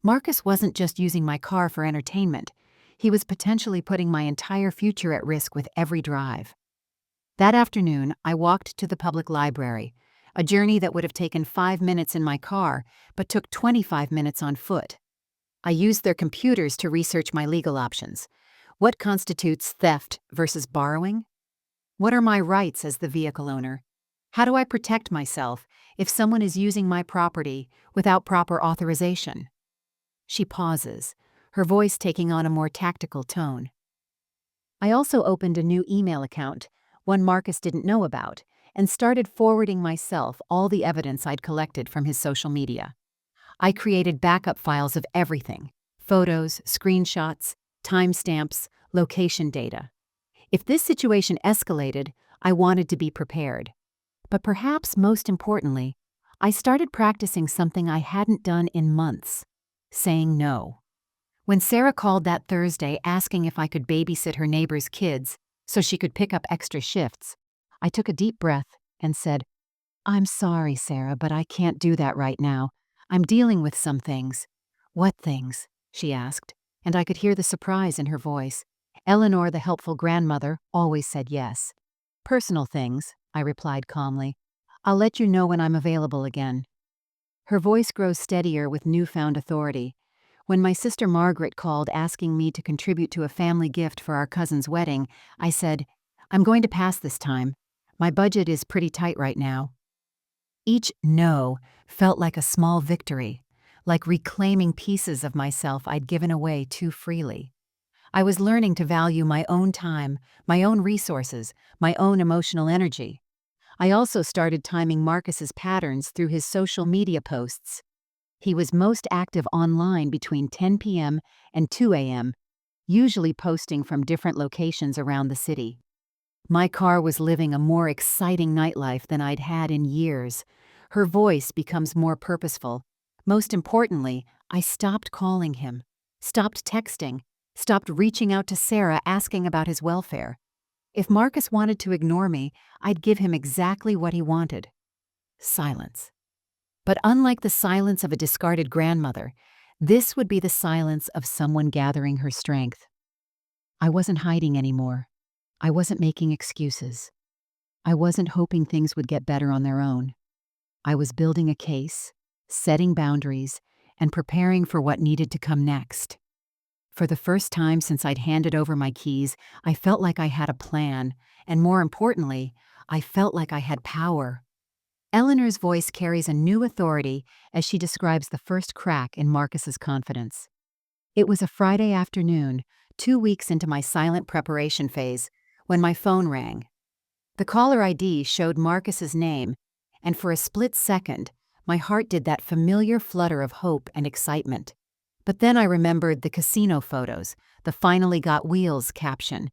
Marcus wasn't just using my car for entertainment. He was potentially putting my entire future at risk with every drive. That afternoon, I walked to the public library, a journey that would have taken 5 minutes in my car, but took 25 minutes on foot. I used their computers to research my legal options. What constitutes theft versus borrowing? What are my rights as the vehicle owner? How do I protect myself if someone is using my property without proper authorization? She pauses, her voice taking on a more tactical tone. I also opened a new email account, one Marcus didn't know about, and started forwarding myself all the evidence I'd collected from his social media. I created backup files of everything: photos, screenshots, timestamps, location data. If this situation escalated, I wanted to be prepared. But perhaps most importantly, I started practicing something I hadn't done in months: saying no. When Sarah called that Thursday asking if I could babysit her neighbor's kids so she could pick up extra shifts, I took a deep breath and said, "I'm sorry, Sarah, but I can't do that right now. I'm dealing with some things." "What things?" she asked, and I could hear the surprise in her voice. Eleanor, the helpful grandmother, always said yes. "Personal things," I replied calmly. "I'll let you know when I'm available again." Her voice grows steadier with newfound authority. When my sister Margaret called asking me to contribute to a family gift for our cousin's wedding, I said, "I'm going to pass this time. My budget is pretty tight right now." Each no felt like a small victory, like reclaiming pieces of myself I'd given away too freely. I was learning to value my own time, my own resources, my own emotional energy. I also started timing Marcus's patterns through his social media posts. He was most active online between 10 p.m. and 2 a.m., usually posting from different locations around the city. My car was living a more exciting nightlife than I'd had in years. Her voice becomes more purposeful. Most importantly, I stopped calling him, stopped texting, stopped reaching out to Sarah asking about his welfare. If Marcus wanted to ignore me, I'd give him exactly what he wanted: silence. But unlike the silence of a discarded grandmother, this would be the silence of someone gathering her strength. I wasn't hiding anymore. I wasn't making excuses. I wasn't hoping things would get better on their own. I was building a case, setting boundaries, and preparing for what needed to come next. For the first time since I'd handed over my keys, I felt like I had a plan, and more importantly, I felt like I had power. Eleanor's voice carries a new authority as she describes the first crack in Marcus's confidence. It was a Friday afternoon, 2 weeks into my silent preparation phase, when my phone rang. The caller ID showed Marcus's name, and for a split second, my heart did that familiar flutter of hope and excitement. But then I remembered the casino photos, the "Finally Got Wheels" caption,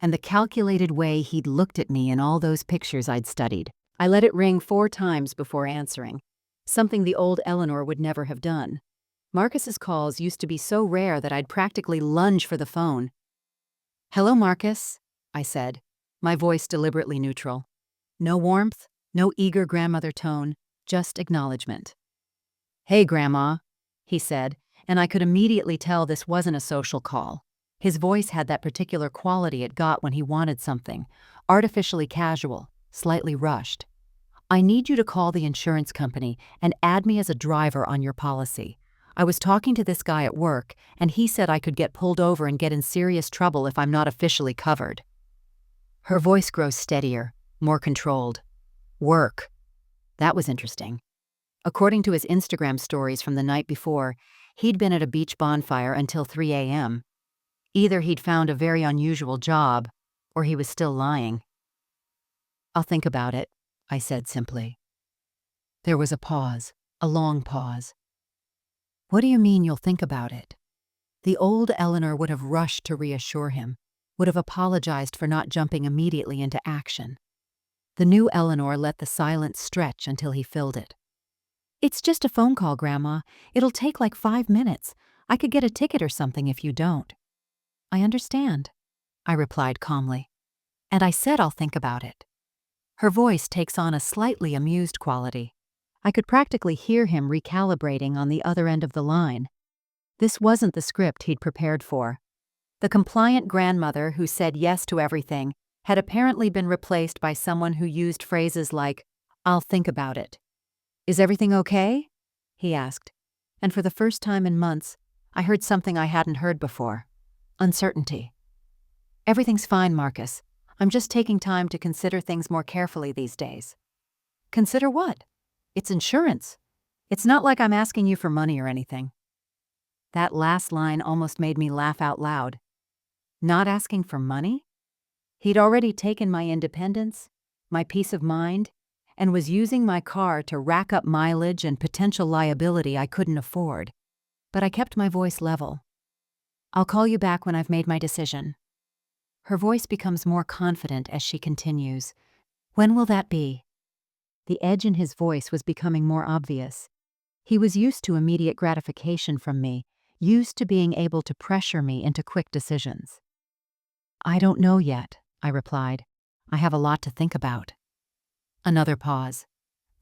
and the calculated way he'd looked at me in all those pictures I'd studied. I let it ring 4 times before answering, something the old Eleanor would never have done. Marcus's calls used to be so rare that I'd practically lunge for the phone. "Hello, Marcus," I said, my voice deliberately neutral. No warmth, no eager grandmother tone, just acknowledgement. "Hey, Grandma," he said, and I could immediately tell this wasn't a social call. His voice had that particular quality it got when he wanted something, artificially casual, slightly rushed. "I need you to call the insurance company and add me as a driver on your policy. I was talking to this guy at work, and he said I could get pulled over and get in serious trouble if I'm not officially covered." Her voice grows steadier, more controlled. Work. That was interesting. According to his Instagram stories from the night before, he'd been at a beach bonfire until 3 a.m. Either he'd found a very unusual job, or he was still lying. "I'll think about it," I said simply. There was a pause, a long pause. "What do you mean you'll think about it?" The old Eleanor would have rushed to reassure him, would have apologized for not jumping immediately into action. The new Eleanor let the silence stretch until he filled it. "It's just a phone call, Grandma. It'll take like 5 minutes. I could get a ticket or something if you don't." "I understand," I replied calmly. "And I said I'll think about it." Her voice takes on a slightly amused quality. I could practically hear him recalibrating on the other end of the line. This wasn't the script he'd prepared for. The compliant grandmother who said yes to everything had apparently been replaced by someone who used phrases like, "I'll think about it." "Is everything okay?" he asked. And for the first time in months, I heard something I hadn't heard before: uncertainty. "Everything's fine, Marcus. I'm just taking time to consider things more carefully these days." "Consider what?" "It's insurance. It's not like I'm asking you for money or anything." That last line almost made me laugh out loud. Not asking for money? He'd already taken my independence, my peace of mind, and was using my car to rack up mileage and potential liability I couldn't afford. But I kept my voice level. "I'll call you back when I've made my decision." Her voice becomes more confident as she continues. "When will that be?" The edge in his voice was becoming more obvious. He was used to immediate gratification from me, used to being able to pressure me into quick decisions. "I don't know yet," I replied. "I have a lot to think about." Another pause.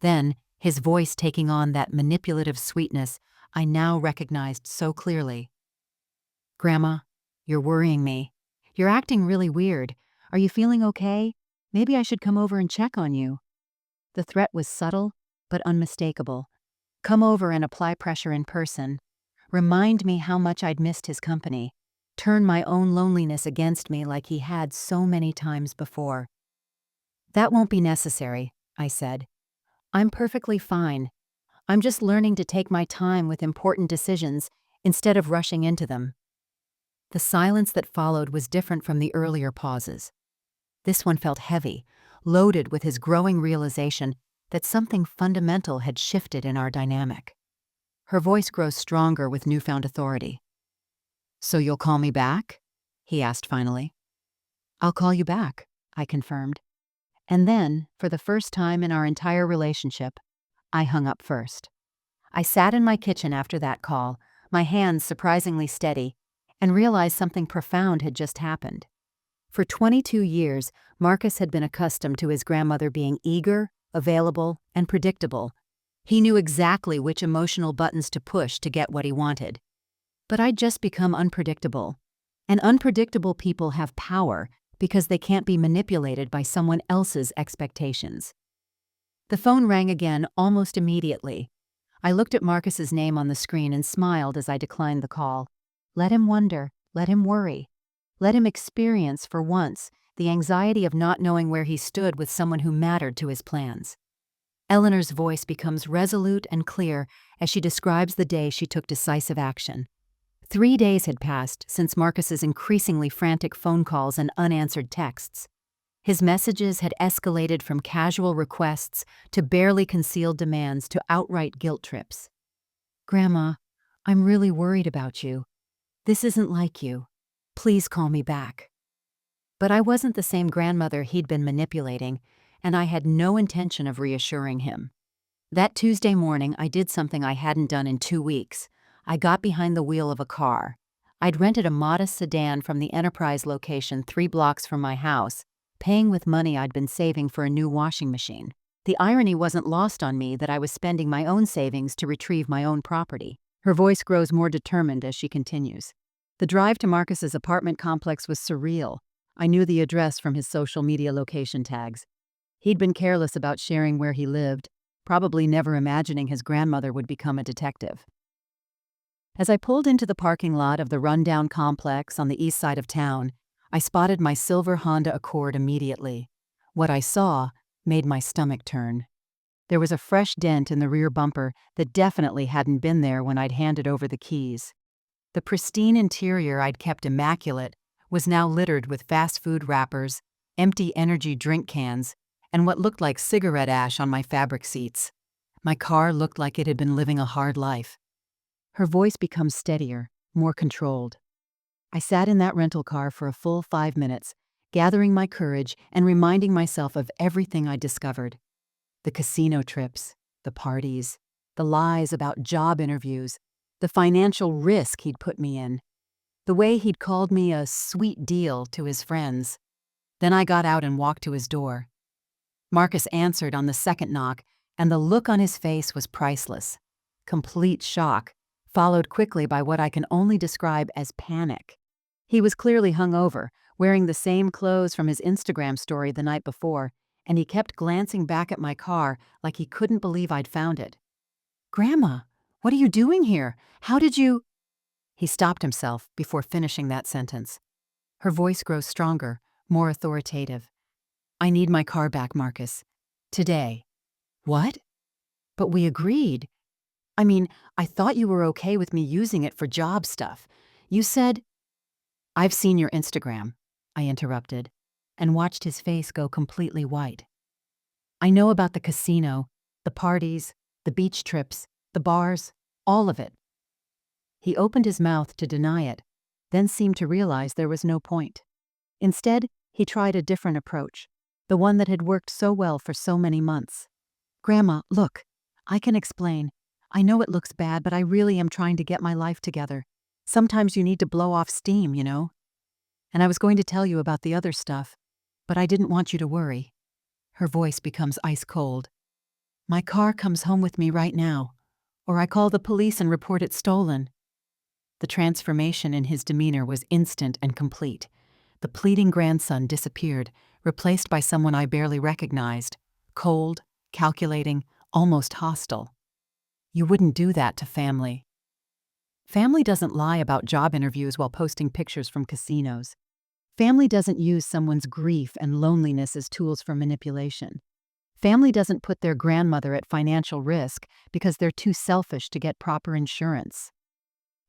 Then, his voice taking on that manipulative sweetness I now recognized so clearly. "Grandma, you're worrying me. You're acting really weird. Are you feeling okay? Maybe I should come over and check on you." The threat was subtle, but unmistakable. Come over and apply pressure in person. Remind me how much I'd missed his company. Turn my own loneliness against me like he had so many times before. "That won't be necessary," I said. "I'm perfectly fine. I'm just learning to take my time with important decisions instead of rushing into them." The silence that followed was different from the earlier pauses. This one felt heavy, loaded with his growing realization that something fundamental had shifted in our dynamic. Her voice grows stronger with newfound authority. "So you'll call me back?" he asked finally. "I'll call you back," I confirmed. And then, for the first time in our entire relationship, I hung up first. I sat in my kitchen after that call, my hands surprisingly steady, and realized something profound had just happened. For 22 years, Marcus had been accustomed to his grandmother being eager, available, and predictable. He knew exactly which emotional buttons to push to get what he wanted. But I'd just become unpredictable. And unpredictable people have power because they can't be manipulated by someone else's expectations. The phone rang again almost immediately. I looked at Marcus's name on the screen and smiled as I declined the call. Let him wonder, let him worry. Let him experience, for once, the anxiety of not knowing where he stood with someone who mattered to his plans. Eleanor's voice becomes resolute and clear as she describes the day she took decisive action. 3 days had passed since Marcus's increasingly frantic phone calls and unanswered texts. His messages had escalated from casual requests to barely concealed demands to outright guilt trips. Grandma, I'm really worried about you. This isn't like you. Please call me back. But I wasn't the same grandmother he'd been manipulating, and I had no intention of reassuring him. That Tuesday morning, I did something I hadn't done in 2 weeks. I got behind the wheel of a car. I'd rented a modest sedan from the Enterprise location 3 blocks from my house, paying with money I'd been saving for a new washing machine. The irony wasn't lost on me that I was spending my own savings to retrieve my own property. Her voice grows more determined as she continues. The drive to Marcus's apartment complex was surreal. I knew the address from his social media location tags. He'd been careless about sharing where he lived, probably never imagining his grandmother would become a detective. As I pulled into the parking lot of the rundown complex on the east side of town, I spotted my silver Honda Accord immediately. What I saw made my stomach turn. There was a fresh dent in the rear bumper that definitely hadn't been there when I'd handed over the keys. The pristine interior I'd kept immaculate was now littered with fast food wrappers, empty energy drink cans, and what looked like cigarette ash on my fabric seats. My car looked like it had been living a hard life. Her voice becomes steadier, more controlled. I sat in that rental car for a full 5 minutes, gathering my courage and reminding myself of everything I discovered. The casino trips, the parties, the lies about job interviews, the financial risk he'd put me in, the way he'd called me a sweet deal to his friends. Then I got out and walked to his door. Marcus answered on the second knock, and the look on his face was priceless. Complete shock, followed quickly by what I can only describe as panic. He was clearly hungover, wearing the same clothes from his Instagram story the night before, and he kept glancing back at my car like he couldn't believe I'd found it. "Grandma, what are you doing here? How did you—" He stopped himself before finishing that sentence. Her voice grows stronger, more authoritative. "I need my car back, Marcus. Today." "What?" "But we agreed. I mean, I thought you were okay with me using it for job stuff. You said—" "I've seen your Instagram," I interrupted, and watched his face go completely white. "I know about the casino, the parties, the beach trips, the bars, all of it." He opened his mouth to deny it, then seemed to realize there was no point. Instead, he tried a different approach, the one that had worked so well for so many months. "Grandma, look, I can explain. I know it looks bad, but I really am trying to get my life together. Sometimes you need to blow off steam, you know? And I was going to tell you about the other stuff, but I didn't want you to worry." Her voice becomes ice cold. "My car comes home with me right now, or I call the police and report it stolen." The transformation in his demeanor was instant and complete. The pleading grandson disappeared, replaced by someone I barely recognized, cold, calculating, almost hostile. "You wouldn't do that to family." Family doesn't lie about job interviews while posting pictures from casinos. Family doesn't use someone's grief and loneliness as tools for manipulation. Family doesn't put their grandmother at financial risk because they're too selfish to get proper insurance.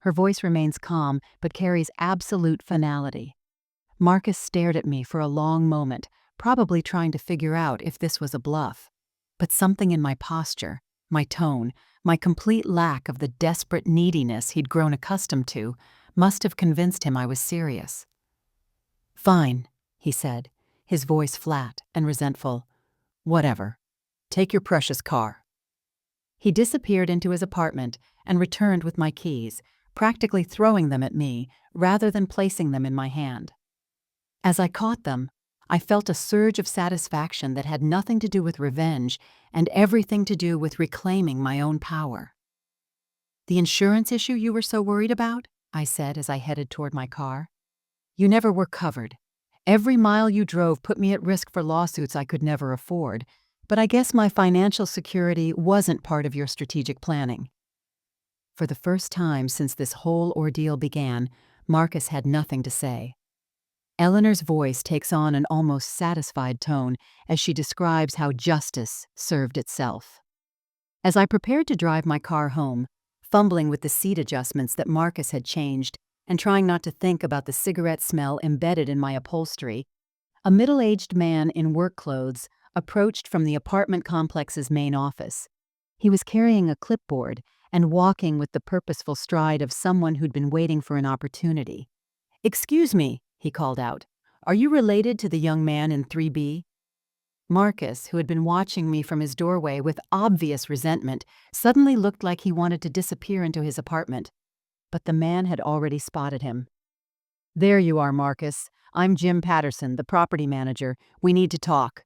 Her voice remains calm but carries absolute finality. Marcus stared at me for a long moment, probably trying to figure out if this was a bluff. But something in my posture, my tone, my complete lack of the desperate neediness he'd grown accustomed to must have convinced him I was serious. "Fine," he said, his voice flat and resentful. "Whatever. Take your precious car." He disappeared into his apartment and returned with my keys, practically throwing them at me rather than placing them in my hand. As I caught them, I felt a surge of satisfaction that had nothing to do with revenge and everything to do with reclaiming my own power. "The insurance issue you were so worried about?" I said as I headed toward my car. "You never were covered. Every mile you drove put me at risk for lawsuits I could never afford, but I guess my financial security wasn't part of your strategic planning." For the first time since this whole ordeal began, Marcus had nothing to say. Eleanor's voice takes on an almost satisfied tone as she describes how justice served itself. As I prepared to drive my car home, fumbling with the seat adjustments that Marcus had changed and trying not to think about the cigarette smell embedded in my upholstery, a middle-aged man in work clothes approached from the apartment complex's main office. He was carrying a clipboard and walking with the purposeful stride of someone who'd been waiting for an opportunity. "Excuse me," he called out. "Are you related to the young man in 3B? Marcus, who had been watching me from his doorway with obvious resentment, suddenly looked like he wanted to disappear into his apartment. But the man had already spotted him. "There you are, Marcus. I'm Jim Patterson, the property manager. We need to talk."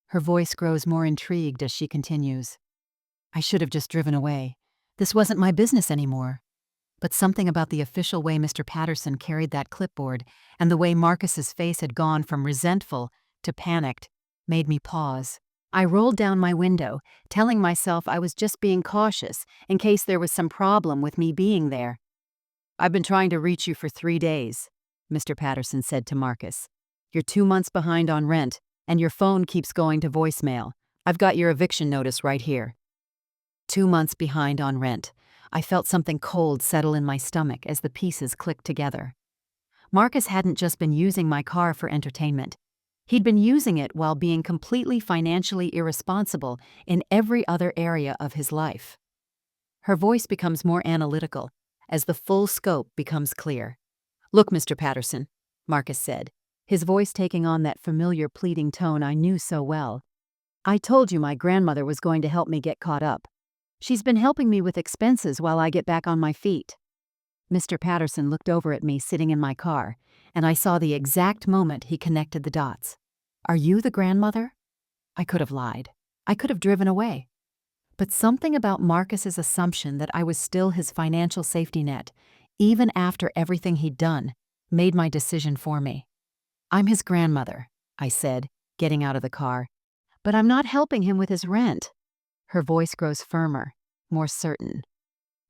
Her voice grows more intrigued as she continues. "I should have just driven away. This wasn't my business anymore." But something about the official way Mr. Patterson carried that clipboard and the way Marcus's face had gone from resentful to panicked made me pause. I rolled down my window, telling myself I was just being cautious in case there was some problem with me being there. "I've been trying to reach you for 3 days," Mr. Patterson said to Marcus. "You're 2 months behind on rent, and your phone keeps going to voicemail. I've got your eviction notice right here." 2 months behind on rent. I felt something cold settle in my stomach as the pieces clicked together. Marcus hadn't just been using my car for entertainment. He'd been using it while being completely financially irresponsible in every other area of his life. Her voice becomes more analytical as the full scope becomes clear. "Look, Mr. Patterson," Marcus said, his voice taking on that familiar pleading tone I knew so well. "I told you my grandmother was going to help me get caught up. She's been helping me with expenses while I get back on my feet." Mr. Patterson looked over at me sitting in my car, and I saw the exact moment he connected the dots. "Are you the grandmother?" I could have lied. I could have driven away. But something about Marcus's assumption that I was still his financial safety net, even after everything he'd done, made my decision for me. "I'm his grandmother," I said, getting out of the car. "But I'm not helping him with his rent." Her voice grows firmer, more certain.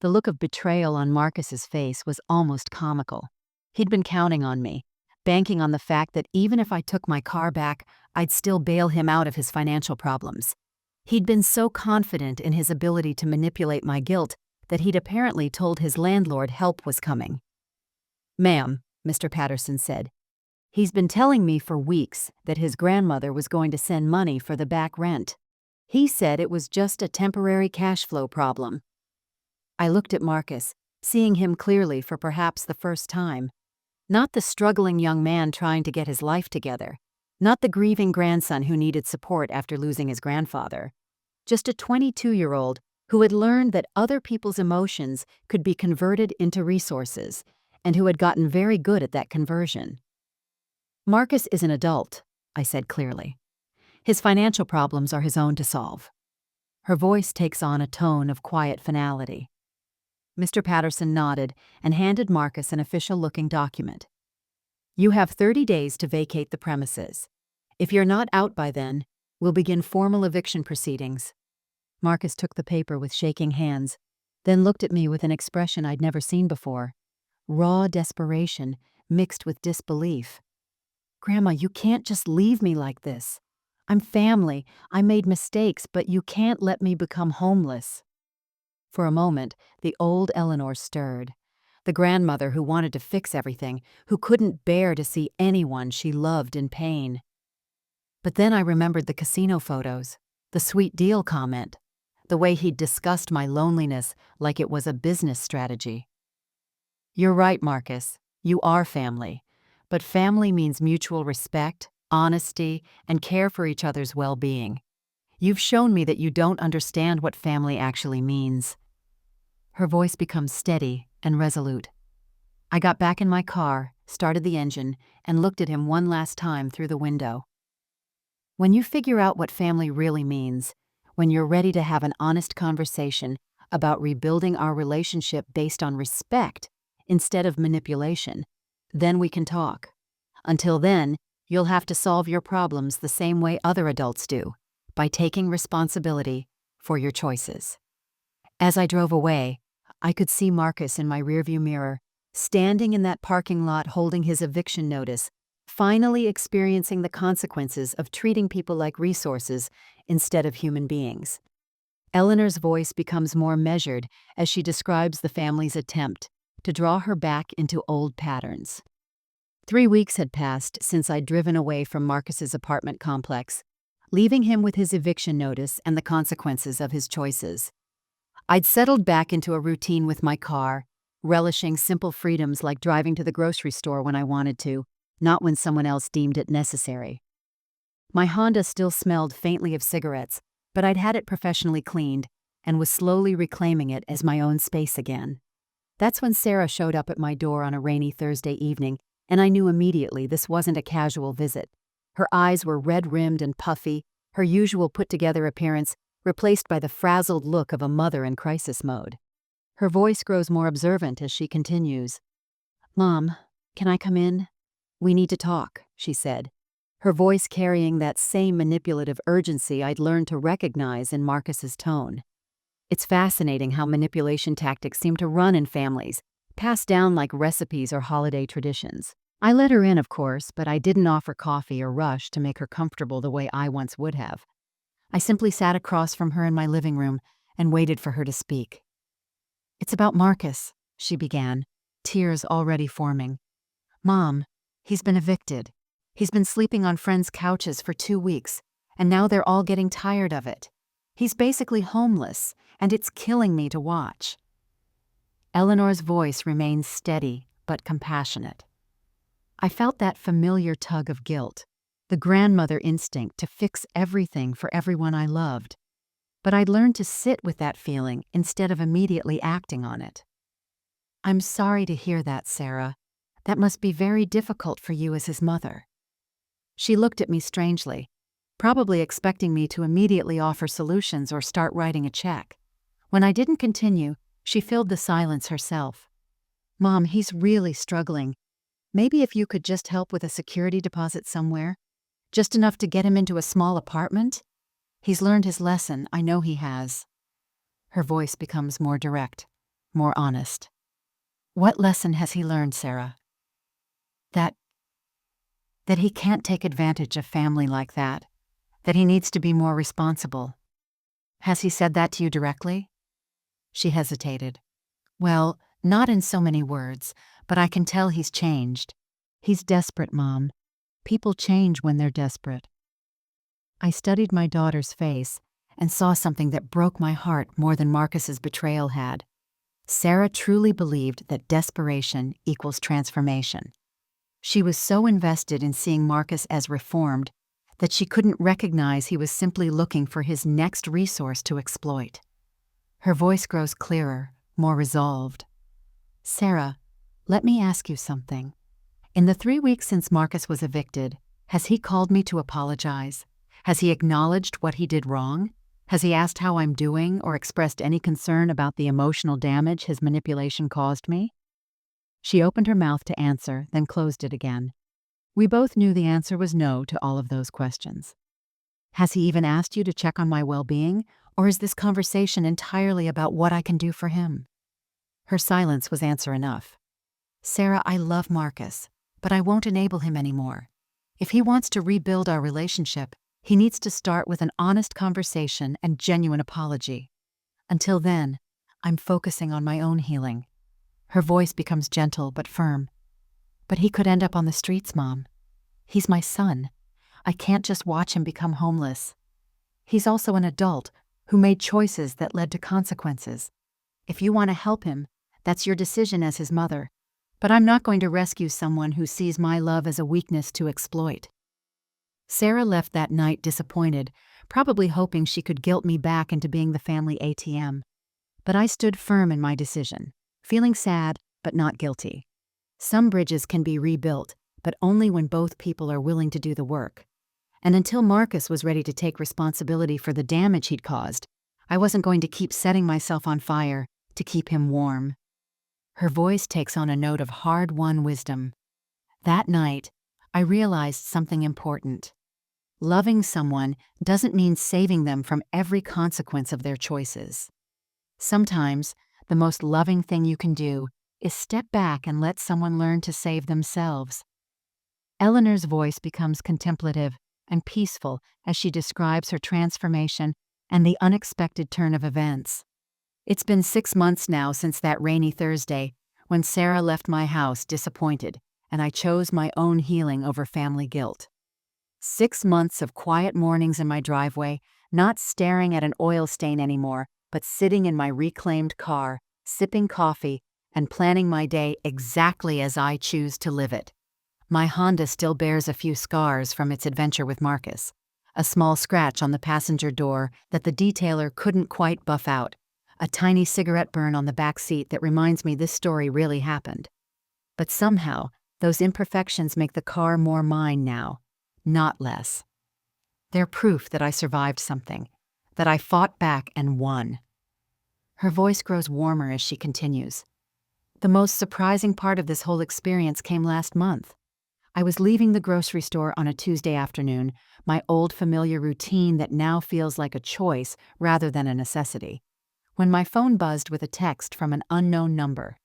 The look of betrayal on Marcus's face was almost comical. He'd been counting on me, banking on the fact that even if I took my car back, I'd still bail him out of his financial problems. He'd been so confident in his ability to manipulate my guilt that he'd apparently told his landlord help was coming. "Ma'am," Mr. Patterson said, "he's been telling me for weeks that his grandmother was going to send money for the back rent. He said it was just a temporary cash flow problem." I looked at Marcus, seeing him clearly for perhaps the first time. Not the struggling young man trying to get his life together, not the grieving grandson who needed support after losing his grandfather. Just a 22-year-old who had learned that other people's emotions could be converted into resources, and who had gotten very good at that conversion. "Marcus is an adult," I said clearly. "His financial problems are his own to solve." Her voice takes on a tone of quiet finality. Mr. Patterson nodded and handed Marcus an official-looking document. "You have 30 days to vacate the premises. If you're not out by then, we'll begin formal eviction proceedings." Marcus took the paper with shaking hands, then looked at me with an expression I'd never seen before. Raw desperation mixed with disbelief. "Grandma, you can't just leave me like this. I'm family. I made mistakes, but you can't let me become homeless." For a moment, the old Eleanor stirred. The grandmother who wanted to fix everything, who couldn't bear to see anyone she loved in pain. But then I remembered the casino photos, the sweet deal comment, the way he'd discussed my loneliness like it was a business strategy. "You're right, Marcus. You are family. But family means mutual respect honesty, and care for each other's well-being. You've shown me that you don't understand what family actually means. Her voice becomes steady and resolute. I got back in my car, started the engine, and looked at him one last time through the window. When you figure out what family really means, when you're ready to have an honest conversation about rebuilding our relationship based on respect instead of manipulation, then we can talk. Until then, you'll have to solve your problems the same way other adults do, by taking responsibility for your choices. As I drove away, I could see Marcus in my rearview mirror, standing in that parking lot holding his eviction notice, finally experiencing the consequences of treating people like resources instead of human beings. Eleanor's voice becomes more measured as she describes the family's attempt to draw her back into old patterns. 3 weeks had passed since I'd driven away from Marcus's apartment complex, leaving him with his eviction notice and the consequences of his choices. I'd settled back into a routine with my car, relishing simple freedoms like driving to the grocery store when I wanted to, not when someone else deemed it necessary. My Honda still smelled faintly of cigarettes, but I'd had it professionally cleaned and was slowly reclaiming it as my own space again. That's when Sarah showed up at my door on a rainy Thursday evening, and I knew immediately this wasn't a casual visit. Her eyes were red-rimmed and puffy, her usual put-together appearance replaced by the frazzled look of a mother in crisis mode. Her voice grows more observant as she continues. "Mom, can I come in? We need to talk," she said, her voice carrying that same manipulative urgency I'd learned to recognize in Marcus's tone. It's fascinating how manipulation tactics seem to run in families, passed down like recipes or holiday traditions. I let her in, of course, but I didn't offer coffee or rush to make her comfortable the way I once would have. I simply sat across from her in my living room and waited for her to speak. "It's about Marcus," she began, tears already forming. "Mom, he's been evicted. He's been sleeping on friends' couches for 2 weeks, and now they're all getting tired of it. He's basically homeless, and it's killing me to watch." Eleanor's voice remained steady but compassionate. I felt that familiar tug of guilt, the grandmother instinct to fix everything for everyone I loved. But I'd learned to sit with that feeling instead of immediately acting on it. "I'm sorry to hear that, Sarah. That must be very difficult for you as his mother." She looked at me strangely, probably expecting me to immediately offer solutions or start writing a check. When I didn't continue, she filled the silence herself. "Mom, he's really struggling. Maybe if you could just help with a security deposit somewhere, just enough to get him into a small apartment? He's learned his lesson, I know he has." Her voice becomes more direct, more honest. "What lesson has he learned, Sarah?" That he can't take advantage of family like that. That he needs to be more responsible. Has he said that to you directly? She hesitated. "Well, not in so many words, but I can tell he's changed. He's desperate, Mom. People change when they're desperate." I studied my daughter's face and saw something that broke my heart more than Marcus's betrayal had. Sarah truly believed that desperation equals transformation. She was so invested in seeing Marcus as reformed that she couldn't recognize he was simply looking for his next resource to exploit. Her voice grows clearer, more resolved. "Sarah, let me ask you something. In the 3 weeks since Marcus was evicted, has he called me to apologize? Has he acknowledged what he did wrong? Has he asked how I'm doing or expressed any concern about the emotional damage his manipulation caused me?" She opened her mouth to answer, then closed it again. We both knew the answer was no to all of those questions. "Has he even asked you to check on my well-being, or is this conversation entirely about what I can do for him?" Her silence was answer enough. "Sarah, I love Marcus, but I won't enable him anymore. If he wants to rebuild our relationship, he needs to start with an honest conversation and genuine apology. Until then, I'm focusing on my own healing." Her voice becomes gentle but firm. "But he could end up on the streets, Mom. He's my son. I can't just watch him become homeless. He's also an adult who made choices that led to consequences. If you want to help him, that's your decision as his mother. But I'm not going to rescue someone who sees my love as a weakness to exploit." Sarah left that night disappointed, probably hoping she could guilt me back into being the family ATM. But I stood firm in my decision, feeling sad but not guilty. Some bridges can be rebuilt, but only when both people are willing to do the work. And until Marcus was ready to take responsibility for the damage he'd caused, I wasn't going to keep setting myself on fire to keep him warm. Her voice takes on a note of hard-won wisdom. That night, I realized something important. Loving someone doesn't mean saving them from every consequence of their choices. Sometimes, the most loving thing you can do is step back and let someone learn to save themselves. Eleanor's voice becomes contemplative and peaceful as she describes her transformation and the unexpected turn of events. It's been 6 months now since that rainy Thursday when Sarah left my house disappointed, and I chose my own healing over family guilt. 6 months of quiet mornings in my driveway, not staring at an oil stain anymore, but sitting in my reclaimed car, sipping coffee, and planning my day exactly as I choose to live it. My Honda still bears a few scars from its adventure with Marcus. A small scratch on the passenger door that the detailer couldn't quite buff out. A tiny cigarette burn on the back seat that reminds me this story really happened. But somehow, those imperfections make the car more mine now, not less. They're proof that I survived something, that I fought back and won. Her voice grows warmer as she continues. The most surprising part of this whole experience came last month. I was leaving the grocery store on a Tuesday afternoon, my old familiar routine that now feels like a choice rather than a necessity, when my phone buzzed with a text from an unknown number.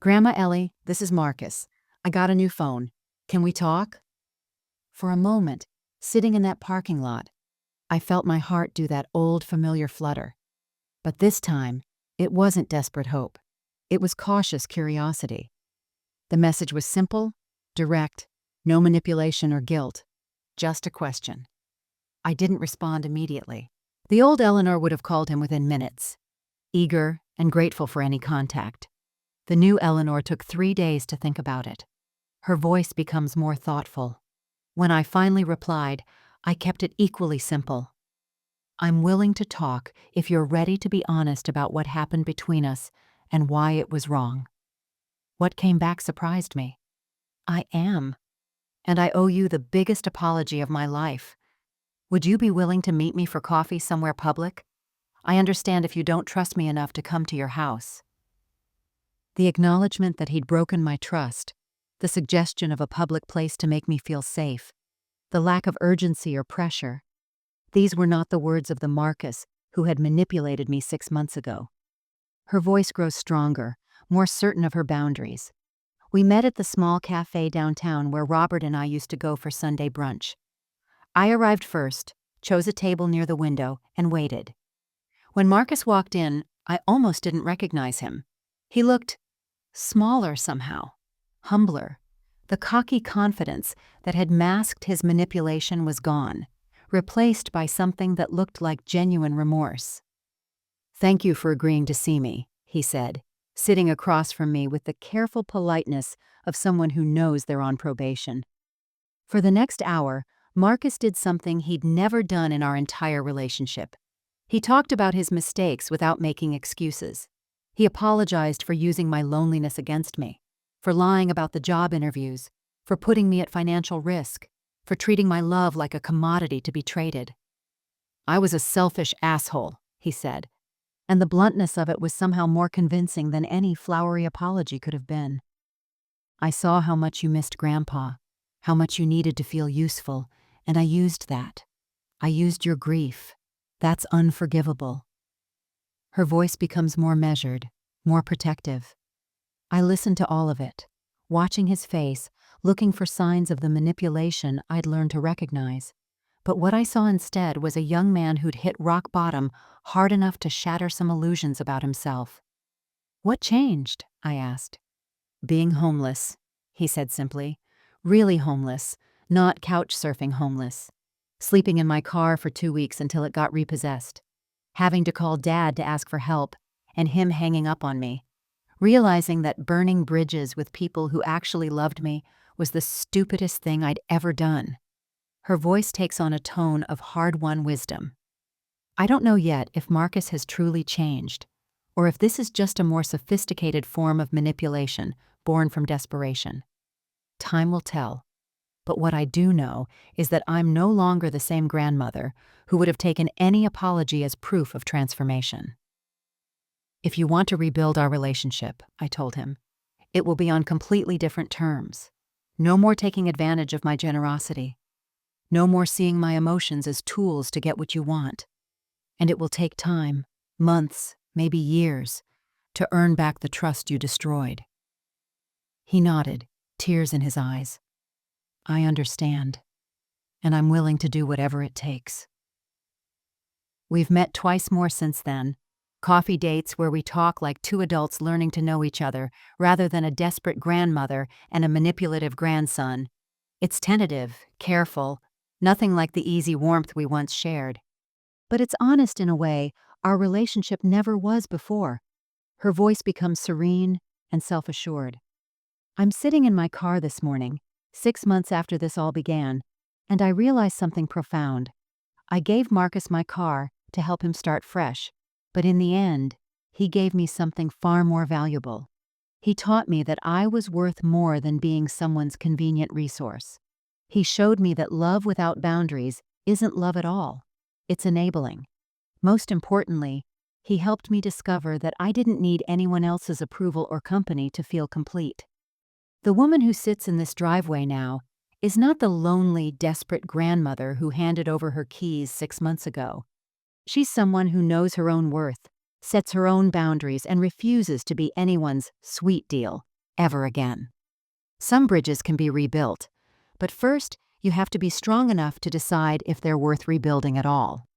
"Grandma Ellie, this is Marcus. I got a new phone. Can we talk?" For a moment, sitting in that parking lot, I felt my heart do that old familiar flutter. But this time, it wasn't desperate hope. It was cautious curiosity. The message was simple, direct, no manipulation or guilt, just a question. I didn't respond immediately. The old Eleanor would have called him within minutes, eager and grateful for any contact. The new Eleanor took 3 days to think about it. Her voice becomes more thoughtful. When I finally replied, I kept it equally simple. "I'm willing to talk if you're ready to be honest about what happened between us and why it was wrong." What came back surprised me. "I am. And I owe you the biggest apology of my life. Would you be willing to meet me for coffee somewhere public? I understand if you don't trust me enough to come to your house." The acknowledgement that he'd broken my trust, the suggestion of a public place to make me feel safe, the lack of urgency or pressure, these were not the words of the Marcus who had manipulated me 6 months ago. Her voice grows stronger, more certain of her boundaries. We met at the small cafe downtown where Robert and I used to go for Sunday brunch. I arrived first, chose a table near the window, and waited. When Marcus walked in, I almost didn't recognize him. He looked smaller somehow, humbler. The cocky confidence that had masked his manipulation was gone, replaced by something that looked like genuine remorse. "Thank you for agreeing to see me," he said, sitting across from me with the careful politeness of someone who knows they're on probation. For the next hour, Marcus did something he'd never done in our entire relationship. He talked about his mistakes without making excuses. He apologized for using my loneliness against me, for lying about the job interviews, for putting me at financial risk, for treating my love like a commodity to be traded. "I was a selfish asshole," he said, and the bluntness of it was somehow more convincing than any flowery apology could have been. "I saw how much you missed Grandpa, how much you needed to feel useful, and I used that. I used your grief. That's unforgivable." Her voice becomes more measured, more protective. I listened to all of it, watching his face, looking for signs of the manipulation I'd learned to recognize. But what I saw instead was a young man who'd hit rock bottom hard enough to shatter some illusions about himself. "What changed?" I asked. "Being homeless," he said simply. "Really homeless, not couch surfing homeless. Sleeping in my car for 2 weeks until it got repossessed. Having to call Dad to ask for help, and him hanging up on me. Realizing that burning bridges with people who actually loved me was the stupidest thing I'd ever done. Her voice takes on a tone of hard-won wisdom. I don't know yet if Marcus has truly changed, or if this is just a more sophisticated form of manipulation born from desperation. Time will tell. But what I do know is that I'm no longer the same grandmother who would have taken any apology as proof of transformation. If you want to rebuild our relationship, I told him, it will be on completely different terms. No more taking advantage of my generosity. No more seeing my emotions as tools to get what you want. And it will take time, months, maybe years, to earn back the trust you destroyed. He nodded, tears in his eyes. I understand, and I'm willing to do whatever it takes. We've met twice more since then. Coffee dates where we talk like two adults learning to know each other, rather than a desperate grandmother and a manipulative grandson. It's tentative, careful, nothing like the easy warmth we once shared. But it's honest in a way our relationship never was before. Her voice becomes serene and self-assured. I'm sitting in my car this morning, 6 months after this all began, and I realized something profound. I gave Marcus my car to help him start fresh, but in the end, he gave me something far more valuable. He taught me that I was worth more than being someone's convenient resource. He showed me that love without boundaries isn't love at all. It's enabling. Most importantly, he helped me discover that I didn't need anyone else's approval or company to feel complete. The woman who sits in this driveway now is not the lonely, desperate grandmother who handed over her keys 6 months ago. She's someone who knows her own worth, sets her own boundaries, and refuses to be anyone's sweet deal ever again. Some bridges can be rebuilt, but first you have to be strong enough to decide if they're worth rebuilding at all.